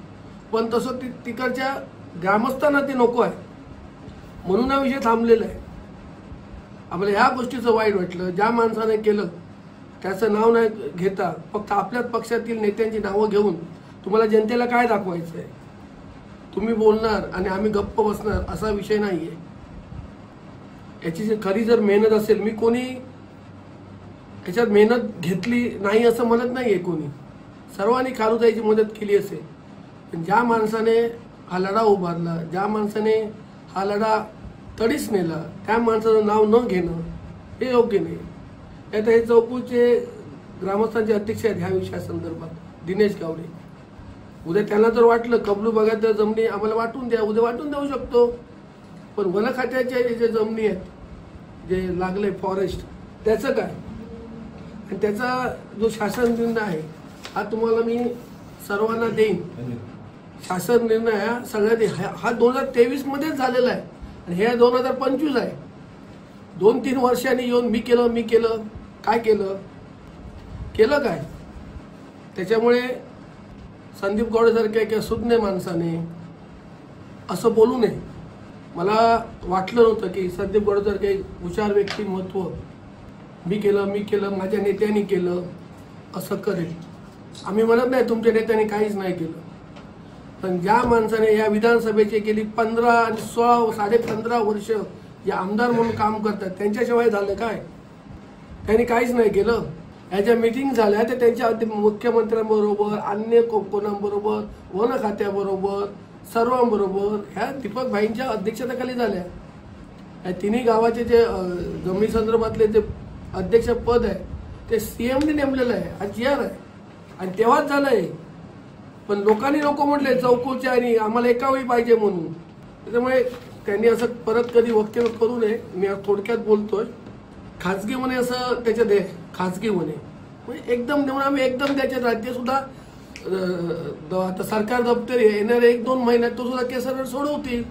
पण तसं तिकडच्या ग्रामस्थांना ते नको आहे म्हणून हा विषय थांबलेला आहे. आम्हाला ह्या गोष्टीचं वाईट वाटलं. ज्या माणसाने केलं त्याचं नाव नाही घेता फक्त आपल्याच पक्षातील नेत्यांची नावं घेऊन तुम्हाला जनतेला काय दाखवायचं आहे, तुम्ही बोलणार आणि आम्ही गप्प बसणार असा विषय नाही आहे. याची खरी जर मेहनत असेल, मी कोणी याच्यात मेहनत घेतली नाही असं म्हणत नाही आहे, कोणी सर्वांनी खालूताईची मदत केली असेल, पण ज्या माणसाने हा लढा उभारला, ज्या माणसाने हा लढा तडीस नेला, त्या माणसाचं नाव न घेणं हे योग्य नाही. आता हे चौकूचे ग्रामस्थांचे अध्यक्ष आहेत ह्या विषयासंदर्भात दिनेश गावडे. उद्या त्यांना जर वाटलं कबलू भागात जर जमिनी आम्हाला वाटून द्या, उद्या वाटून देऊ शकतो, पण वन खात्याच्या जे जमिनी आहेत जे लागले फॉरेस्ट त्याचं काय, आणि त्याचा जो शासन निर्णय आहे हा तुम्हाला मी सर्वांना देईन. शासन निर्णय हा सगळ्यात हा 2023 मध्येच झालेला आहे आणि हे 2025 आहे. 2-3 वर्षांनी येऊन मी केलं काय केलं काय. त्याच्यामुळे संदीप गौडेसारख्या किंवा सुज्ञ माणसाने असं बोलू नये. मला वाटलं नव्हतं की संदीप गौडेसारखे हुशार व्यक्तिमत्व मी केलं माझ्या नेत्यांनी केलं असं करेल. आम्ही म्हणत नाही तुमच्या नेत्यांनी काहीच नाही केलं, पण ज्या माणसाने या विधानसभेचे गेली 15 आणि 16 15.5 वर्ष या आमदार म्हणून काम करतात त्यांच्याशिवाय झालं काय, त्यांनी काहीच नाही केलं. ह्या ज्या मिटिंग झाल्या त्या त्यांच्या मुख्यमंत्र्यांबरोबर, अन्य कोणाबरोबर, वन खात्याबरोबर, सर्वांबरोबर ह्या दीपक भाईंच्या अध्यक्षतेखाली झाल्या. या तिन्ही गावाचे जे जमिनी संदर्भातले जे अध्यक्ष पद आहे ते CMने नेमलेलं आहे, हा GR आहे आणि तेव्हाच झालंय. पण लोकांनी नको म्हटले चौकूच्या आणि आम्हाला एकावेळी पाहिजे म्हणून. त्याच्यामुळे त्यांनी असं परत कधी वक्तव्य करू नये. मी थोडक्यात बोलतोय, खाजगी म्हणे असं त्याच्यात आहे, खाजगी म्हणे म्हणजे एकदम देऊन आम्ही एकदम त्याच्यात राज्य सुद्धा आता सरकार दप्तरी येणारे 1-2 महिन्यात तो सुद्धा केसर सोडवतील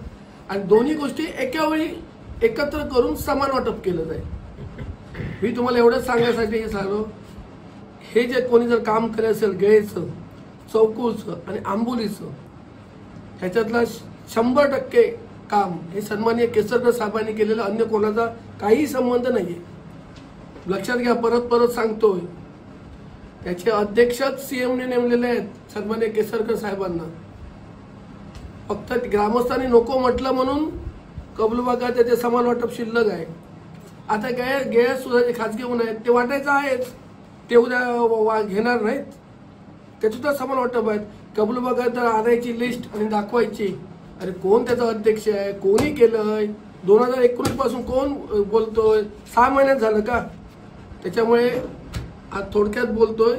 आणि दोन्ही गोष्टी एकावेळी एकत्र करून समान वाटप केलं जाईल. मी तुम्हाला एवढंच सांगण्यासाठी सांगलो, हे जे कोणी जर काम केलं असेल गेळेचं, चौकूचं आणि आंबोलीचं ह्याच्यातला 100% काम हे सन्माननीय केसरकर साहेबांनी केलेलं, अन्य कोणाचा काही संबंध नाहीये. लक्षात घ्या, परत सांगतोय, त्याचे अध्यक्षच CMने नेमलेले आहेत सन्माननीय केसरकर साहेबांना. फक्त ग्रामस्थांनी नको म्हटलं म्हणून कबलू भागात त्याचे समान वाटप शिल्लक आहे. आता गेळ्यात सुद्धा जे खाजगी होऊन आहेत ते वाटायचं आहेच, ते उद्या घेणार नाहीत, त्याचं सुद्धा समान वाटप आहेत. कबलू भागात आणायची लिस्ट आणि दाखवायची, अरे कोण त्याचा अध्यक्ष आहे, कोणी केलंय, 2019 पासून कोण बोलतोय, 6 महिन्यात झालं का. त्याच्यामुळे आज थोडक्यात बोलतोय,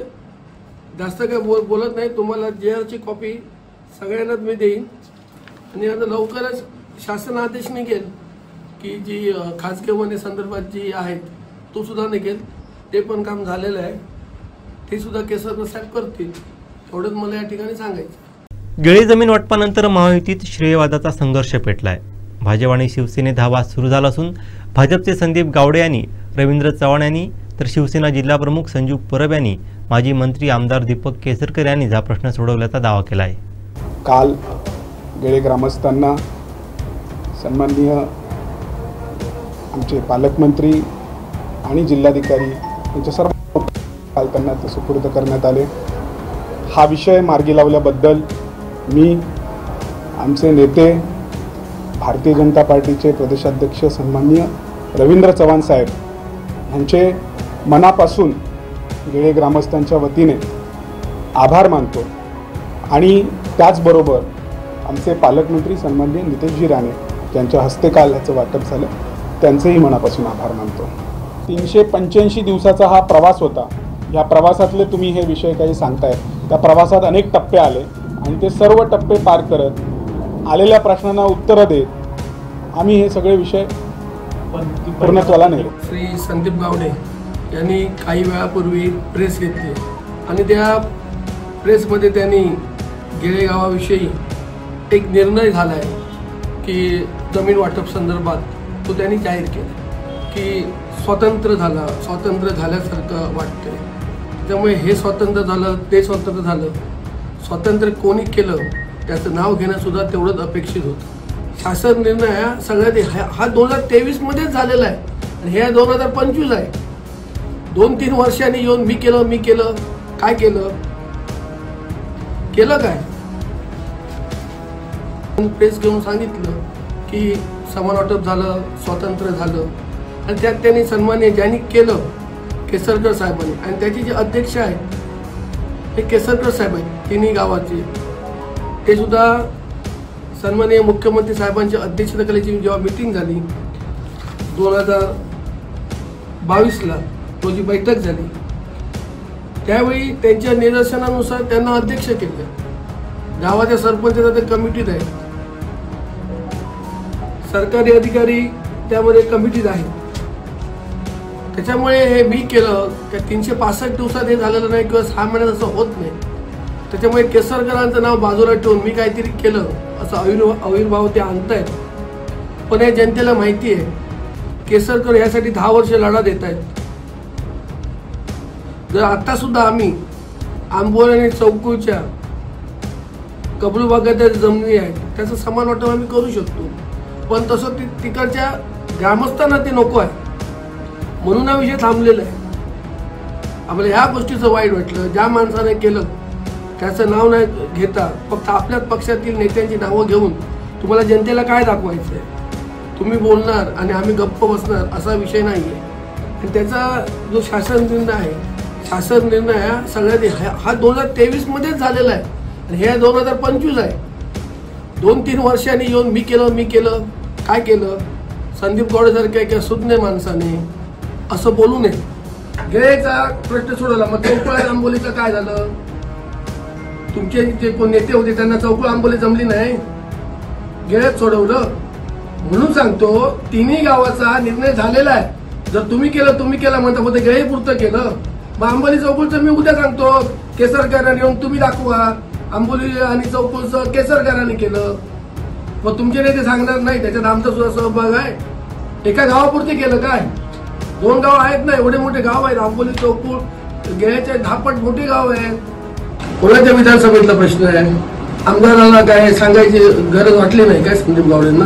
जास्त काय बोलत नाही. तुम्हाला GRची कॉपी सगळ्यांनाच मी देईन आणि आता लवकरच शासन आदेश निघेल की जी खाजगी वने संदर्भात जी आहेत तो सुद्धा निघेल. ते पण काम झालेलं आहे, ते सुद्धा केसरकर साहेब करतील. एवढंच मला या ठिकाणी सांगायचं. गेळी जमीन वाटपानंतर महायुतीत श्रेयवादाचा संघर्ष पेटलाय. भाजप आणि शिवसेनेत हा वाद सुरू झाला असून भाजपचे संदीप गावडे यांनी, रवींद्र चव्हाण यांनी तर शिवसेना जिल्हाप्रमुख संजू परब यांनी माजी मंत्री आमदार दीपक केसरकर यांनी हा प्रश्न सोडवल्याचा दावा केला आहे. काल गेळे ग्रामस्थांना सन्माननीय आमचे पालकमंत्री आणि जिल्हाधिकारी यांच्या सर्व काल त्यांना ते सुपूर्द करण्यात आले. हा विषय मार्गी लावल्याबद्दल मी, आमचे नेते, भारतीय जनता पार्टीचे प्रदेशाध्यक्ष सन्माननीय रवींद्र चव्हाण साहेब यांचे मनापासून गेळे ग्रामस्थांच्या वतीने आभार मानतो आणि त्याचबरोबर आमचे पालकमंत्री सन्माननीय नितेशजी राणे यांच्या हस्ते काल ह्याचं वाटप झालं, त्यांचेही मनापासून आभार मानतो. 385 दिवसाचा हा प्रवास होता. या प्रवासातले तुम्ही हे विषय काही सांगताय, त्या प्रवासात अनेक टप्पे आले आणि ते सर्व टप्पे पार करत आलेल्या प्रश्नांना उत्तरं देत आम्ही हे सगळे विषय पूर्णत्वाला नेले. श्री संदीप गावडे यांनी काही वेळापूर्वी प्रेस घेतली आणि त्या प्रेसमध्ये त्यांनी गेळे गावाविषयी एक निर्णय झाला आहे की जमीन वाटप संदर्भात तो त्यांनी जाहीर केला की स्वातंत्र्य झाल्यासारखं वाटतंय. त्यामुळे हे स्वातंत्र्य झालं, ते स्वातंत्र्य झालं, स्वातंत्र्य कोणी केलं त्याचं नाव घेणं सुद्धा तेवढंच अपेक्षित होतं. शासन निर्णय सगळ्यात हा 2023 मध्येच झालेला आहे आणि हे 2025 आहे. 2-3 वर्षांनी येऊन मी केलं काय केलं काय? प्रेस घेऊन सांगितलं की समान वाटप झालं, स्वातंत्र्य झालं आणि त्यात त्यांनी सन्मान्य ज्यांनी केलं केसरकर साहेबांनी आणि त्याचे जे अध्यक्ष आहेत हे केसरकर साहेब आहेत तिन्ही गावाचे. ते सुद्धा सन्माननीय मुख्यमंत्री साहेबांच्या अध्यक्षतेखाली जेव्हा मीटिंग झाली 2022ला रोजी बैठक झाली त्यावेळी त्यांच्या निदर्शनानुसार त्यांना अध्यक्ष केले. गावाच्या सरपंचाच्या ते कमिटीत आहेत, सरकारी अधिकारी त्यामध्ये कमिटीत आहेत. त्याच्यामुळे हे मी केलं त्या 365 दिवसात हे झालेलं नाही किंवा 6 महिन्यात असं होत नाही. त्याच्यामुळे केसरकरांचं नाव बाजूला ठेवून मी काहीतरी केलं असं आविर्भाव ते आणतायत. पण हे जनतेला माहिती आहे केसरकर यासाठी 10 वर्ष लढा देत आहेत. जर आता सुद्धा आम्ही आंबोली आणि चौकुच्या कबलू भागात जमिनी आहेत त्याचं समान वाटप आम्ही करू शकतो. पण तसं तिकडच्या ग्रामस्थांना ते नको आहे म्हणून हा विषय थांबलेला आहे. आपल्याला ह्या गोष्टीचं वाईट वाटलं. ज्या माणसाने केलं त्याचं नाव नाही घेता फक्त आपल्याच पक्षातील नेत्यांची नावं घेऊन तुम्हाला जनतेला काय दाखवायचं आहे? तुम्ही बोलणार आणि आम्ही गप्प बसणार असा विषय नाही आहे. आणि त्याचा जो शासन निर्णय आहे हा सगळ्यात हा 2023 मध्येच झालेला आहे आणि हे 2025 आहे. 2-3 वर्षांनी येऊन मी केलं काय केलं? संदीप गौडेसारख्या एका सुज्ञ माणसाने असं बोलू नये. गेळेचा प्रश्न सोडवला, मग चौकुळ आंबोलीचं काय झालं? तुमचे जे कोण नेते होते त्यांना चौकुळ आंबोली जमली नाही, गेळेत सोडवलं. म्हणून सांगतो तिन्ही गावाचा निर्णय झालेला आहे. जर तुम्ही केलं म्हणता फक्त गेळे पुरतं केलं मग आंबोली चौकुळचं मी उद्या सांगतो केसरकरांनी येऊन तुम्ही दाखवा आंबोली आणि चौकुळचं केसरकरांनी केलं. मग तुमचे नेते सांगणार नाही त्याच्यात आमचा सुद्धा सहभाग आहे. एका गावापुरते केलं काय? 2 गाव आहेत ना, एवढे मोठे गाव आहेत आंबोली चौकुळ गेळ्याचे 10 पट मोठे गाव आहेत. कोणाच्या विधानसभेतला प्रश्न आहे? आमदारांना काय सांगायची गरज वाटली नाही काय संदीप गावडेंना?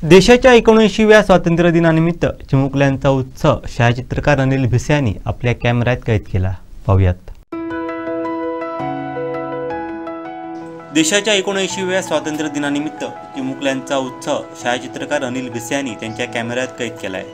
देशाच्या 79व्या स्वातंत्र्य दिनानिमित्त चिमुकल्यांचा उत्सव छायाचित्रकार अनिल भिसे यांनी आपल्या कॅमेऱ्यात कैद केला. पाहूयात. देशाच्या 79व्या स्वातंत्र्य दिनानिमित्त चिमुकल्यांचा उत्सव छायाचित्रकार अनिल भिसे यांनी त्यांच्या कॅमेऱ्यात कैद केलाय.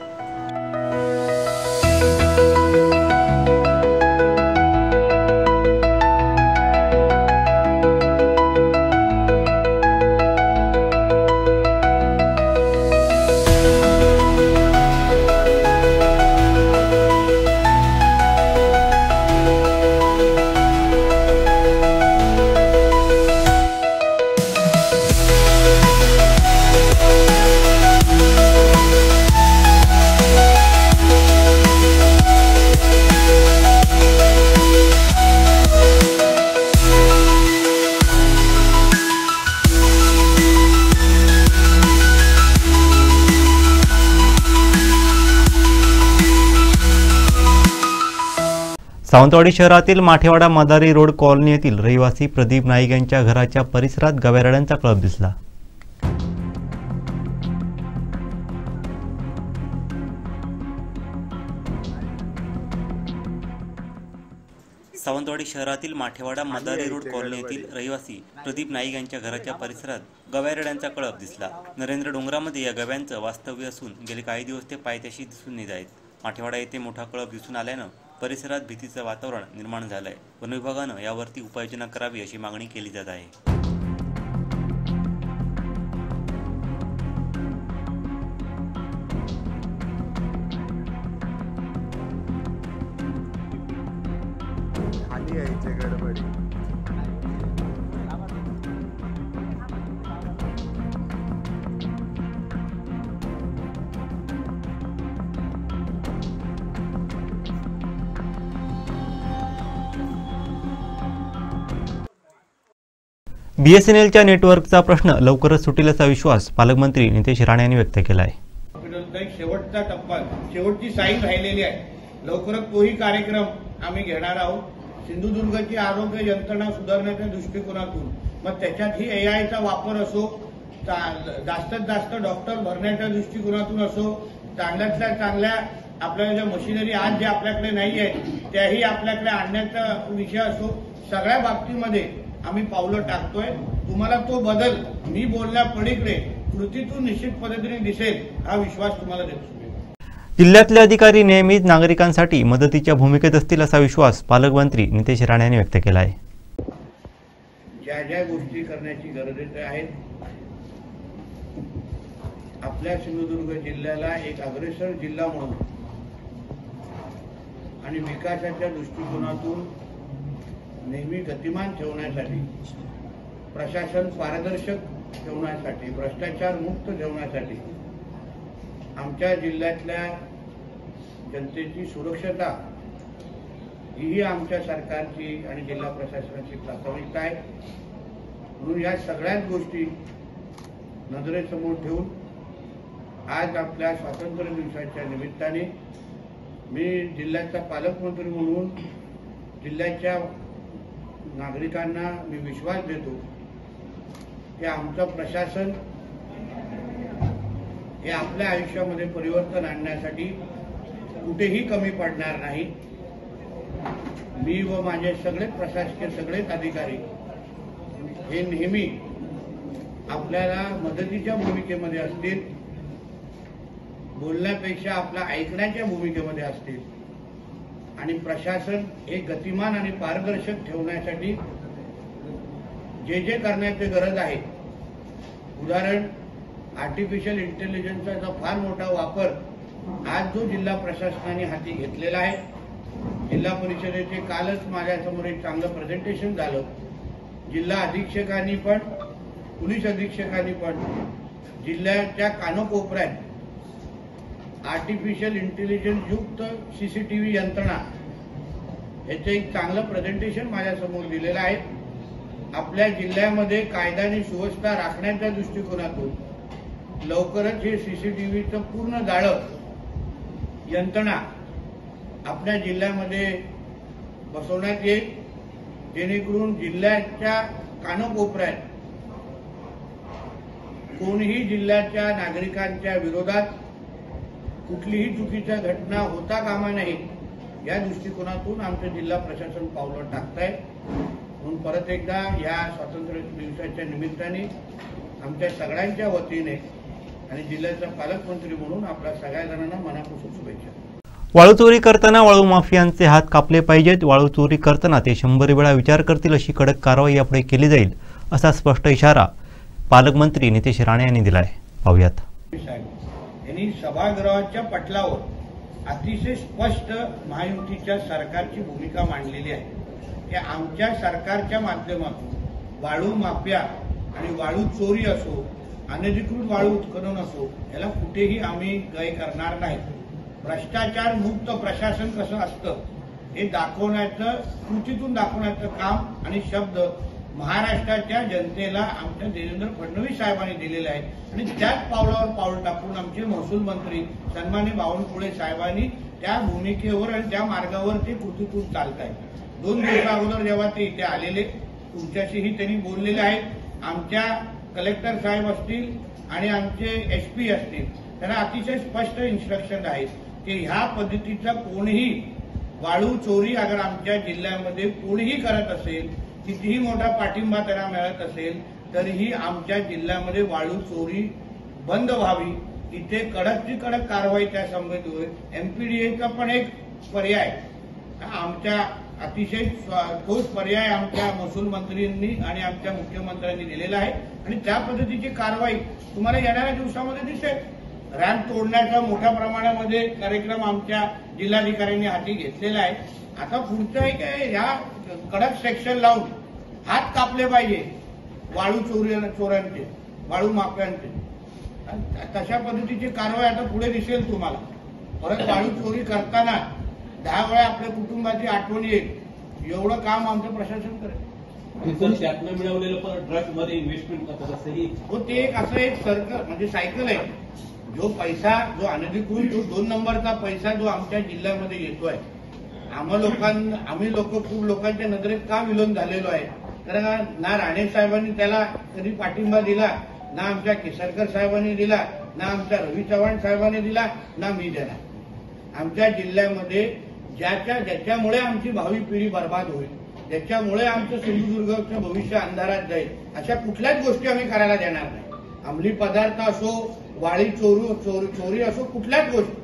सावंतवाडी शहरातील माठेवाडा मदारी रोड कॉलनी येथील रहिवासी प्रदीप नाईक यांच्या घराच्या परिसरात गवेरड्यांचा कळप दिसला. सावंतवाडी शहरातील माठेवाडा मदारी रोड कॉलनी येथील रहिवासी प्रदीप नाईक यांच्या घराच्या परिसरात गवेरड्यांचा कळप दिसला. नरेंद्र डोंगरामध्ये या गव्यांचं वास्तव्य असून गेले काही दिवस ते पायथ्याशी दिसून येत आहेत. माठेवाडा येथे मोठा कळप दिसून आल्यानं परिसरात भीतीचं वातावरण निर्माण झालंय. वन विभागानं यावरती उपाययोजना करावी अशी मागणी केली जात आहे. BSNLच्या नेटवर्कचा प्रश्न लवकरच सुटेल असा विश्वास पालकमंत्री नितेश राणे यांनी व्यक्त केला आहे. सुद्धा एक शेवटचा टप्पा, शेवटची साईन राहिलेली आहे. लवकरच तोही कार्यक्रम आम्ही घेणार आहोत. सिंधुदुर्गची आरोग्य यंत्रणा सुधारण्याच्या दृष्टिकोनातून मग त्याच्यातही एआयचा वापर असो, जास्तीत जास्त डॉक्टर भरण्याच्या दृष्टिकोनातून असो, चांगल्यातल्या चांगल्या आपल्याला ज्या मशिनरी आज ज्या आपल्याकडे नाही आहेत त्याही आपल्याकडे आणण्याचा विषय असो, सगळ्या बाबतीमध्ये आम्ही पावलं टाकतोय. तुम्हाला तो बदल मी बोलण्यापलीकडे कृतीतून निश्चित पद्धतीने दिसेल हा विश्वास तुम्हाला देतो. जिल्ह्यातले अधिकारी नेहमीच नागरिकांसाठी मदतीच्या भूमिकेत असतील असा विश्वास पालकमंत्री नितेश राणे यांनी व्यक्त केला आहे. ज्या ज्या गोष्टी करण्याची गरज आहे, आपल्या सिंधुदुर्ग जिल्ह्याला एक अग्रेसर जिल्हा म्हणून आणि विकासाच्या दृष्टिकोनातून नेहमी गतिमान ठेवण्यासाठी, प्रशासन पारदर्शक ठेवण्यासाठी, भ्रष्टाचार मुक्त ठेवण्यासाठी, आमच्या जिल्ह्यातल्या जनतेची सुरक्षता ही आमच्या सरकारची आणि जिल्हा प्रशासनाची प्राथमिकता आहे. म्हणून या सगळ्याच गोष्टी नजरेसमोर ठेवून आज आपल्या स्वातंत्र्य दिवसाच्या निमित्ताने मी जिल्ह्याचा पालकमंत्री म्हणून जिल्ह्याच्या नागरिकांना मी विश्वास देतो की आमचं प्रशासन हे आपल्या आयुष्यामध्ये परिवर्तन आणण्यासाठी कुठेही कमी पडणार नाही. मी व माझे सगळे प्रशासकीय सगळेच अधिकारी हे नेहमी आपल्याला मदतीच्या भूमिकेमध्ये असतील, बोलण्यापेक्षा आपल्या ऐकण्याच्या भूमिकेमध्ये असतील आणि प्रशासन हे गतिमान आणि पारदर्शक ठेवण्यासाठी जे जे करण्याची गरज आहे, उदाहरण आर्टिफिशियल इंटेलिजन्सचा फार मोठा वापर आज जो जिल्हा प्रशासनाने हाती घेतलेला आहे. जिल्हा परिषदेचे कालच माझ्यासमोर एक चांगलं प्रेझेंटेशन झालं. जिल्हा अधीक्षकांनी पण, पोलीस अधीक्षकांनी पण जिल्ह्याच्या कानोकोपऱ्यात आर्टिफिशियल इंटेलिजन्स युक्त सीसीटीव्ही यंत्रणा याचं एक चांगलं प्रेझेंटेशन माझ्यासमोर दिलेलं आहे. आपल्या जिल्ह्यामध्ये कायदा आणि सुव्यवस्था राखण्याच्या दृष्टिकोनातून लवकरच हे सीसीटीव्हीचं पूर्ण जाळं यंत्रणा आपल्या जिल्ह्यामध्ये बसवण्यात येईल, जेणेकरून जिल्ह्याच्या कानोकोपऱ्यात कोणीही जिल्ह्याच्या नागरिकांच्या विरोधात कुठलीही चुकीच्या घटना होता कामा नये या दृष्टिकोनातून आमचं जिल्हा प्रशासन पावलं टाकत आहे. म्हणून परत एकदा या स्वातंत्र्य दिवसाच्या निमित्ताने आमच्या सगळ्यांच्या वतीने आणि जिल्ह्याचा पालकमंत्री म्हणून आपल्या सगळ्या जणांना मनापासून शुभेच्छा. वाळू चोरी करताना वाळू माफियांचे हात कापले पाहिजेत. वाळू चोरी करताना ते 100 वेळा विचार करतील अशी कडक कारवाई यापुढे केली जाईल असा स्पष्ट इशारा पालकमंत्री नितेश राणे यांनी दिला आहे. पाहूयात. यांनी सभागृहाच्या पटलावर अतिशय स्पष्ट महायुतीच्या सरकारची भूमिका मांडलेली आहे की आमच्या सरकारच्या माध्यमातून वाळू माफिया आणि वाळू चोरी असो, अनधिकृत वाळू उत्खनन असो, याला कुठेही आम्ही गय करणार नाही. भ्रष्टाचार मुक्त प्रशासन कसं असतं हे दाखवण्याचं, कृतीतून दाखवण्याचं काम आणि शब्द महाराष्ट्राच्या जनतेला आमच्या देवेंद्र फडणवीस साहेबांनी दिलेले आहेत आणि त्याच पावलावर पाऊल टाकून आमचे महसूल मंत्री सन्माननीय बावनकुळे साहेबांनी त्या भूमिकेवर आणि त्या मार्गावर ते कृतीतून चालत आहेत. 2 दिवसा अगोदर जेव्हा ते इथे आलेले, तुमच्याशीही त्यांनी बोललेले आहेत. आमच्या कलेक्टर साहेब असतील आणि आमचे एसपी असतील, त्यांना अतिशय स्पष्ट इन्स्ट्रक्शन आहेत की ह्या पद्धतीचा कोणीही वाळू चोरी अगर आमच्या जिल्ह्यामध्ये कोणीही करत असेल, कितीही मोठा पाठिंबा त्यांना मिळत असेल, तरीही आमच्या जिल्ह्यामध्ये वाळू चोरी बंद व्हावी. इथे कडकची कडक कारवाई त्या संबंधित होईल. एमपीडीएचा पण एक पर्याय आमच्या अतिशय ठोस पर्याय आमच्या महसूल मंत्र्यांनी आणि आमच्या मुख्यमंत्र्यांनी दिलेला आहे आणि त्या पद्धतीची कारवाई तुम्हाला येणाऱ्या दिवसामध्ये दिसेल. रॅम्प तोडण्याचा मोठ्या प्रमाणामध्ये कार्यक्रम आमच्या जिल्हाधिकाऱ्यांनी हाती घेतलेला आहे. आता पुढचं आहे की ह्या कडक सेक्शन लावून हात कापले पाहिजे वाळू चोरांचे, वाळू माफियांचे. तशा पद्धतीची कारवाई आता पुढे दिसेल तुम्हाला. परत वाळू चोरी करताना 10 वेळा आपल्या कुटुंबाची आठवण येईल एवढं काम आमचं प्रशासन करेल. त्यातनं मिळवलेलं पण ड्रग्ज मध्ये इन्व्हेस्टमेंट करतात असंही हो, ते एक असं एक सर्कल म्हणजे सायकल आहे. जो पैसा जो अनधिकृत जो 2 नंबरचा पैसा जो आमच्या जिल्ह्यामध्ये येतोय, आम्ही लोक खूप लोकांच्या नजरेत का विलीन झालेलो आहे? कारण ना राणे साहेबांनी त्याला कधी पाठिंबा दिला, ना आमच्या केसरकर साहेबांनी दिला, ना आमच्या रवी चव्हाण साहेबांनी दिला, ना मी दिला. आमच्या जिल्ह्यामध्ये ज्याच्यामुळे आमची भावी पिढी बर्बाद होईल, ज्याच्यामुळे आमचं सिंधुदुर्गचं भविष्य अंधारात जाईल, अशा कुठल्याच गोष्टी आम्ही करायला देणार नाही. अंमली पदार्थ असो, वाळी चोरी असो, कुठल्याच गोष्टी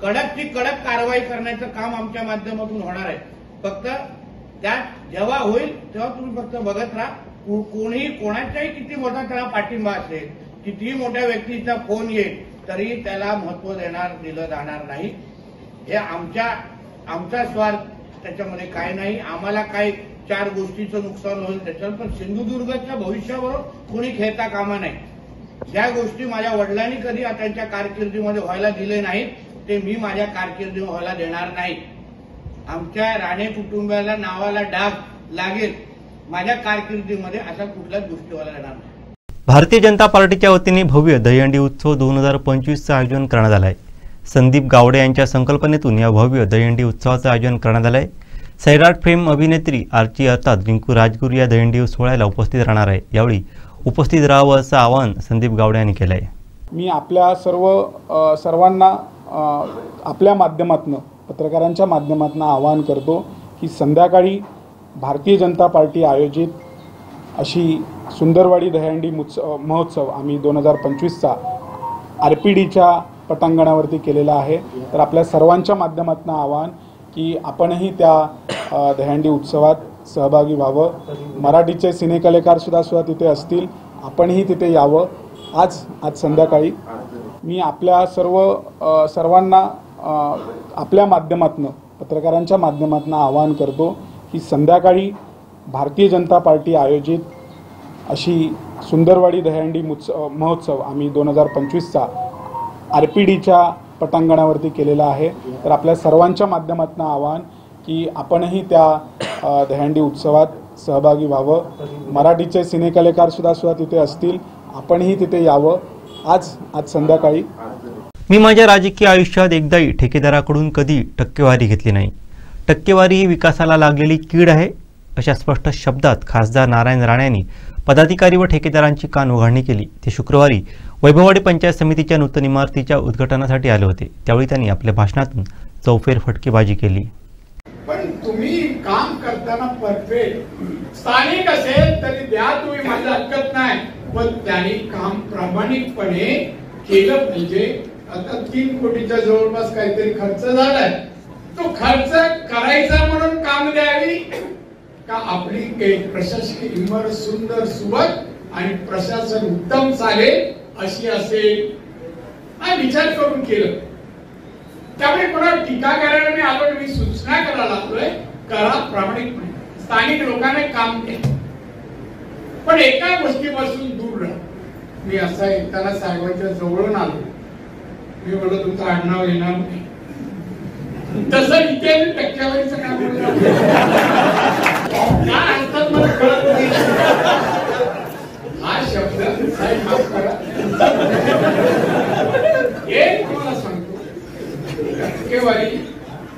कडकची कडक कारवाई करण्याचं काम आमच्या माध्यमातून होणार आहे. फक्त त्यात जेव्हा होईल तेव्हा तुम्ही फक्त बघत राहा. कोणीही कोणाच्याही किती मोठा त्याला पाठिंबा असेल, कितीही मोठ्या व्यक्तीचा फोन येईल, तरी त्याला महत्व दिलं जाणार नाही. हे आमचा स्वार्थ त्याच्यामध्ये काय नाही. आम्हाला काय 4 गोष्टीचं नुकसान होईल त्याच्यावर, पण सिंधुदुर्गच्या भविष्याबरोबर कोणी खेळता कामा नाही. ज्या गोष्टी माझ्या वडिलांनी कधी त्यांच्या कारकिर्दीमध्ये व्हायला दिले नाहीत, ते मी माझ्या कारकिर्दीमध्ये व्हायला देणार नाही. आमच्या राणे कुटुंबाला नावाला डाग लागेल माझ्या कारकिर्दीमध्ये, अशा कुठल्याच गोष्टी व्हायला देणार नाही. भारतीय जनता पार्टीच्या वतीने भव्य दहीहंडी उत्सव 2025चं आयोजन करण्यात आलं आहे. संदीप गावडे यांच्या संकल्पनेतून या भव्य दहीहंडी उत्सवाचं आयोजन करण्यात आलं आहे. सैराट फेम अभिनेत्री आर्ची अर्थात रिंकू राजगुरू या दहीहंडी सोहळ्याला उपस्थित राहणार आहे. यावेळी उपस्थित राहावं असं आवाहन संदीप गावडे यांनी केलं आहे. मी आपल्या सर्वांना आपल्या माध्यमातून, पत्रकारांच्या माध्यमातून आवाहन करतो की संध्याकाळी भारतीय जनता पार्टी आयोजित अशी सुंदरवाडी दहीहंडी महोत्सव आम्ही 2025चा RPDच्या पटांगणावरती केलेला आहे. तर आपल्या सर्वांच्या माध्यमातून आवाहन की आपणही त्या दहीहंडी उत्सवात सहभागी व्हावं. मराठीचे सिनेकलाकार सुद्धा तिथे असतील, आपणही तिथे यावं. आज संध्याकाळी मी आपल्या सर्वांना आपल्या माध्यमातून, पत्रकारांच्या माध्यमातून आवाहन करतो की संध्याकाळी भारतीय जनता पार्टी आयोजित अशी सुंदरवाडी दहीहंडी महोत्सव आम्ही 2025चा RPDच्या पटांगणावरती केलेला आहे. तर आपल्या सर्वांच्या माध्यमातून आवाहन की आपणही त्या दहीहंडी उत्सवात सहभागी व्हावं. मराठीचे सिनेकलाकार सुद्धा तिथे असतील, आपणही तिथे यावं. आज संध्याकाळी. मी माझ्या राजकीय आयुष्यात एकदाही ठेकेदाराकडून कधी टक्केवारी घेतली नाही. टक्केवारी ही विकासाला लागलेली कीड आहे, अशा स्पष्ट शब्दात खासदार नारायण राणे यांनी पदाधिकारी व ठेकेदारांची कान उघडणी केली. ते शुक्रवारी वैभववाडी पंचायत समितीच्या नूतन इमारतीच्या उद्घाटनासाठी आले होते. त्यावेळी त्यांनी आपल्या भाषणातून चौफेर फटकेबाजी केली. पण तुम्ही काम करताना परफेक्ट स्थानिक असेल तरी द्या, तुम्ही माझं हरकत नाही, पण त्यांनी काम प्रामाणिकपणे केलं पाहिजे. आता 3 कोटीच्या जवळपास काहीतरी खर्च झालाय, तो खर्च करायचा म्हणून काम द्यावी का आपली प्रशासकीय इमारत सुंदर सुबक आणि प्रशासन उत्तम चालेल अशी असेल, हा विचार करून केलं. त्यामुळे कोणाला टीका करायला मी आलो, मी सूचना करायला लागलोय, करा प्रामाणिकपणे, स्थानिक लोकांना काम द्या, पण एका गोष्टीपासून दूर राहा. मी असा एकट्याला साहेबांच्या जवळून आलो, मी म्हणलं तुमचं आडनाव येणार नाही, तसं इथे मी टक्केवारीचं काम काय असतात मला कळत नाही. हा शब्द साहेब माफ करा, एक तुम्हाला सांगतो, टक्केवारी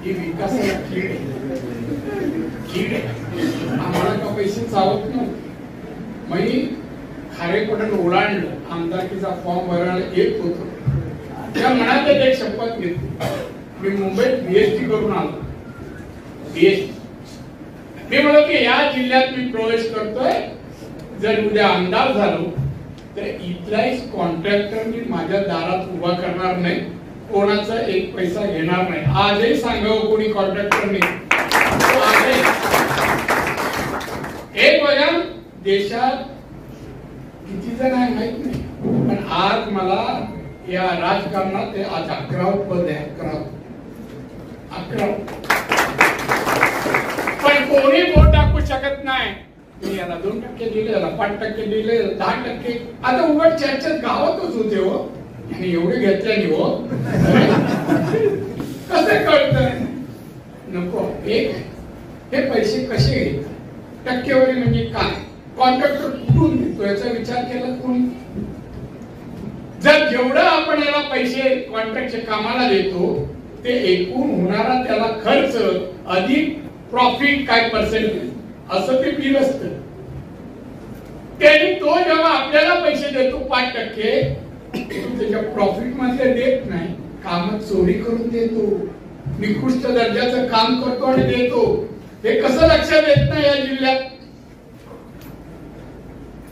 ही विकासाला कीड आहे. आम्हाला का पैसे चालत नव्हते. मी खारेपटण ओलांडलं, आमदारकीचा फॉर्म भरायला येत होतो, त्या मनात एक शपथ घेतली. मी मुंबईत BST करून आलो. मी म्हणलो की या जिल्ह्यात मी प्रवेश करतोय, जर उद्या आमदार झालो तर इथलाही कॉन्ट्रॅक्टर मी माझ्या दारात उभा करणार नाही, कोणाचा एक पैसा घेणार नाही. आजही सांगावं कोणी कॉन्ट्रॅक्टरने. एक बघा, देशात किती जण आहे माहित नाही, पण आज मला या राजकारणात आज 11 पद आहे. 11 पण कोणी वोट टाकू शकत नाही. मी याला 2% दिले, याला 5% दिले, 10%. आता उघड चर्चेत गावातच होते हो, आणि एवढे घेतल्याने हो कसं कळतंय नको. एक हे पैसे कसे घेतात, टक्केवारी म्हणजे काय, कॉन्ट्रॅक्टर कुठून देतो याचा विचार केला कोणी? जर जेवढं आपण याला पैसे कॉन्ट्रॅक्टच्या कामाला देतो ते एकूण होणारा त्याला खर्च अधिक प्रॉफिट काय पर्सेंटेज असं ते बिल असतं. त्यांनी तो जेव्हा आपल्याला पैसे देतो 5%, त्याच्या प्रॉफिट मध्ये देत नाही, काम चोरी करून देतो, निकृष्ट दर्जाचं काम करतो आणि देतो. हे कसं लक्षात येत नाही या जिल्ह्यात?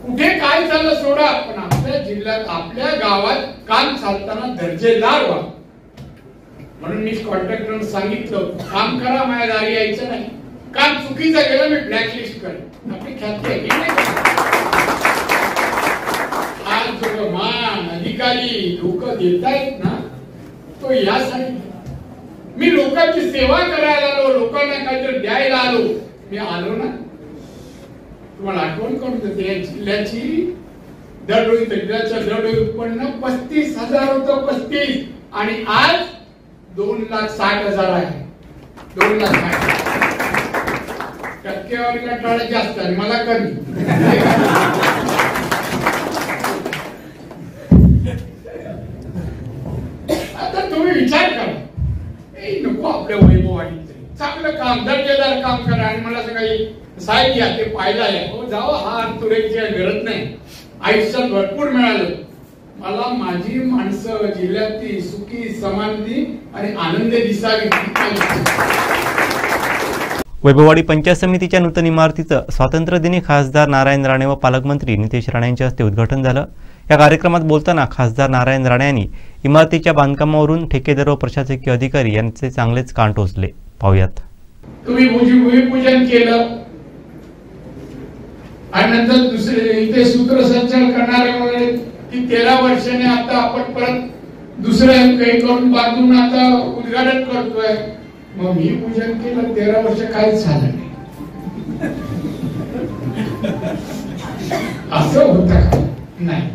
कुठे काय झालं सोडा, पण आपल्या जिल्ह्यात आपल्या गावात काम चालताना दर्जेदार व्हा. म्हणून मी कॉन्ट्रॅक्टरला सांगितलं काम करा, माझ्या दारी यायचं नाही. काम चुकीचं गेलं मी ब्लॅकलिस्ट करेन. आपली ख्याती आहे. आज जो मान अधिकारी लोक देत आहेत ना, तो यासाठी मी लोकांची सेवा करायला आलो, लोकांना काहीतरी द्यायला आलो. मी आलो ना, तुम्हाला आठवण करून देते, या जिल्ह्याची दरडोई दरडोई उत्पन्न 35,000 होतं. 35 आणि आज 2,60,000 आहे. 2,60,000 टक्केवारीला टाळा जास्त आणि मला कमी. आता तुम्ही विचार करा, नको आपल्या वैभववाडीचं चांगलं काम दर्जेदार काम करा आणि मला काही साहेब घ्या ते पाहिलं आहे. हो जावं, हा तुरेची गरज नाही. आयुष्यात भरपूर मिळालं मला. माझी माणसं जिल्ह्यातली सुखी समाधी आणि आनंदी दिसावी. वैभववाडी पंचायत समितीच्या नूतन इमारतीचं स्वातंत्र्यदिनी खासदार नारायण राणे व पालकमंत्री नितेश राणे यांच्या हस्ते उद्घाटन झालं. या कार्यक्रमात बोलताना खासदार नारायण राणे यांनी इमारतीच्या बांधकामावरून ठेकेदार व प्रशासकीय अधिकारी यांचे चांगलेच कान टोचले. पाहूयात. तुम्ही भूमिपूजन केलं आणि नंतर दुसरे इथे सूत्रसंचालन करणारे वगैरे की 13 वर्षाने आता आपण परत दुसरं काही करून बांधून आता उद्घाटन करतोय. मग मी पूजन केलं 13 वर्ष काहीच झालं नाही. असं होतं नाही.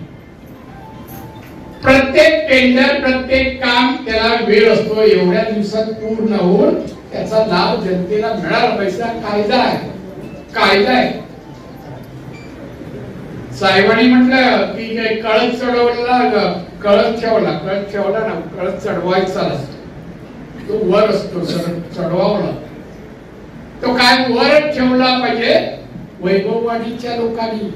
प्रत्येक टेंडर प्रत्येक काम त्याला वेळ असतो. एवढ्या दिवसात पूर्ण होऊन त्याचा लाभ जनतेला मिळाला पाहिजे. कायदा आहे, कायदा आहे. साहेबांनी म्हटलं की कळस चढवला, कळस ठेवला ना, कळस चढवायचा असतो तो वर असतो, चढवावला तो काय वर ठेवला पाहिजे वैभववाडीच्या लोकांनी.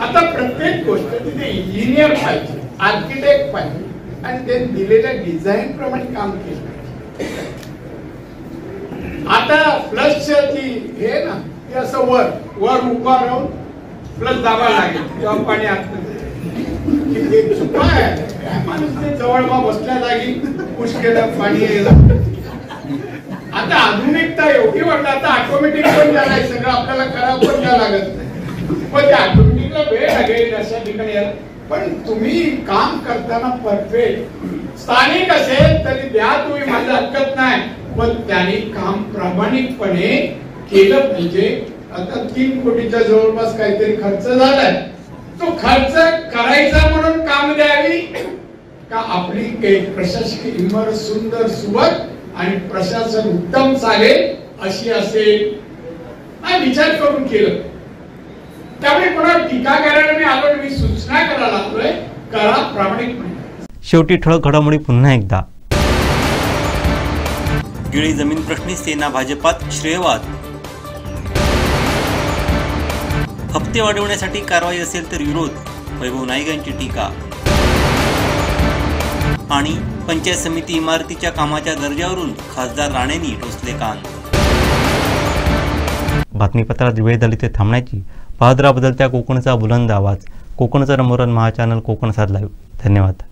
आता प्रत्येक गोष्ट तिथे इंजिनियर पाहिजे, आर्किटेक्ट पाहिजे आणि ते दिलेल्या डिझाईन प्रमाणे काम केलं. आता फ्लशची हे ना, ते असं वर वर उभा राहून फ्लश दाबा लागेल तेव्हा पाणी आत किती चुका आहे. माणूस ते जवळ बसल्या जागी पुष्केलं पाणी यायला. आता आधुनिकता एवढी वाटलं, आता ऑटोमॅटिक पण झालाय सगळं, आपल्याला करावं पण द्यावं लागत नाही. पण त्या ऑटोमॅटिकला वेळ लागेल अशा ठिकाणी यायला. पण तुम्ही काम करताना परफेक्ट स्थानिक असेल तरी द्या, तुम्ही माझं हरकत नाही, पण त्यांनी काम प्रामाणिकपणे केलं पाहिजे. आता 3 कोटीच्या जवळपास काहीतरी खर्च झालाय. तो खर्च करायचा म्हणून काम द्यावी का आपली प्रशासकीय इमारत सुंदर सुबक आणि प्रशासन उत्तम चालेल अशी असेल हा विचार करून केलं. त्यामुळे कोणाला टीका करायला मी आलो, मी सूचना करायला लागलोय, करा प्रामाणिकपणे. शेवटी ठळक घडामोडी पुन्हा एकदा. गिळी जमीन प्रश्नी सेना भाजपात श्रेयवाद. हप्ते वाढवण्यासाठी कारवाई असेल तर विरोध, वैभव नाईक यांची टीका. आणि पंचायत समिती इमारतीच्या कामाच्या दर्जावरून खासदार राणेंनी टोचले कान. बातमीपत्रात वेळ झाली ते थांबण्याची. पाहत राहा बदलत्या कोकणचा बुलंद आवाज. कोकणचं नंबर 1 महा चॅनल कोकण साध लाईव्ह. धन्यवाद.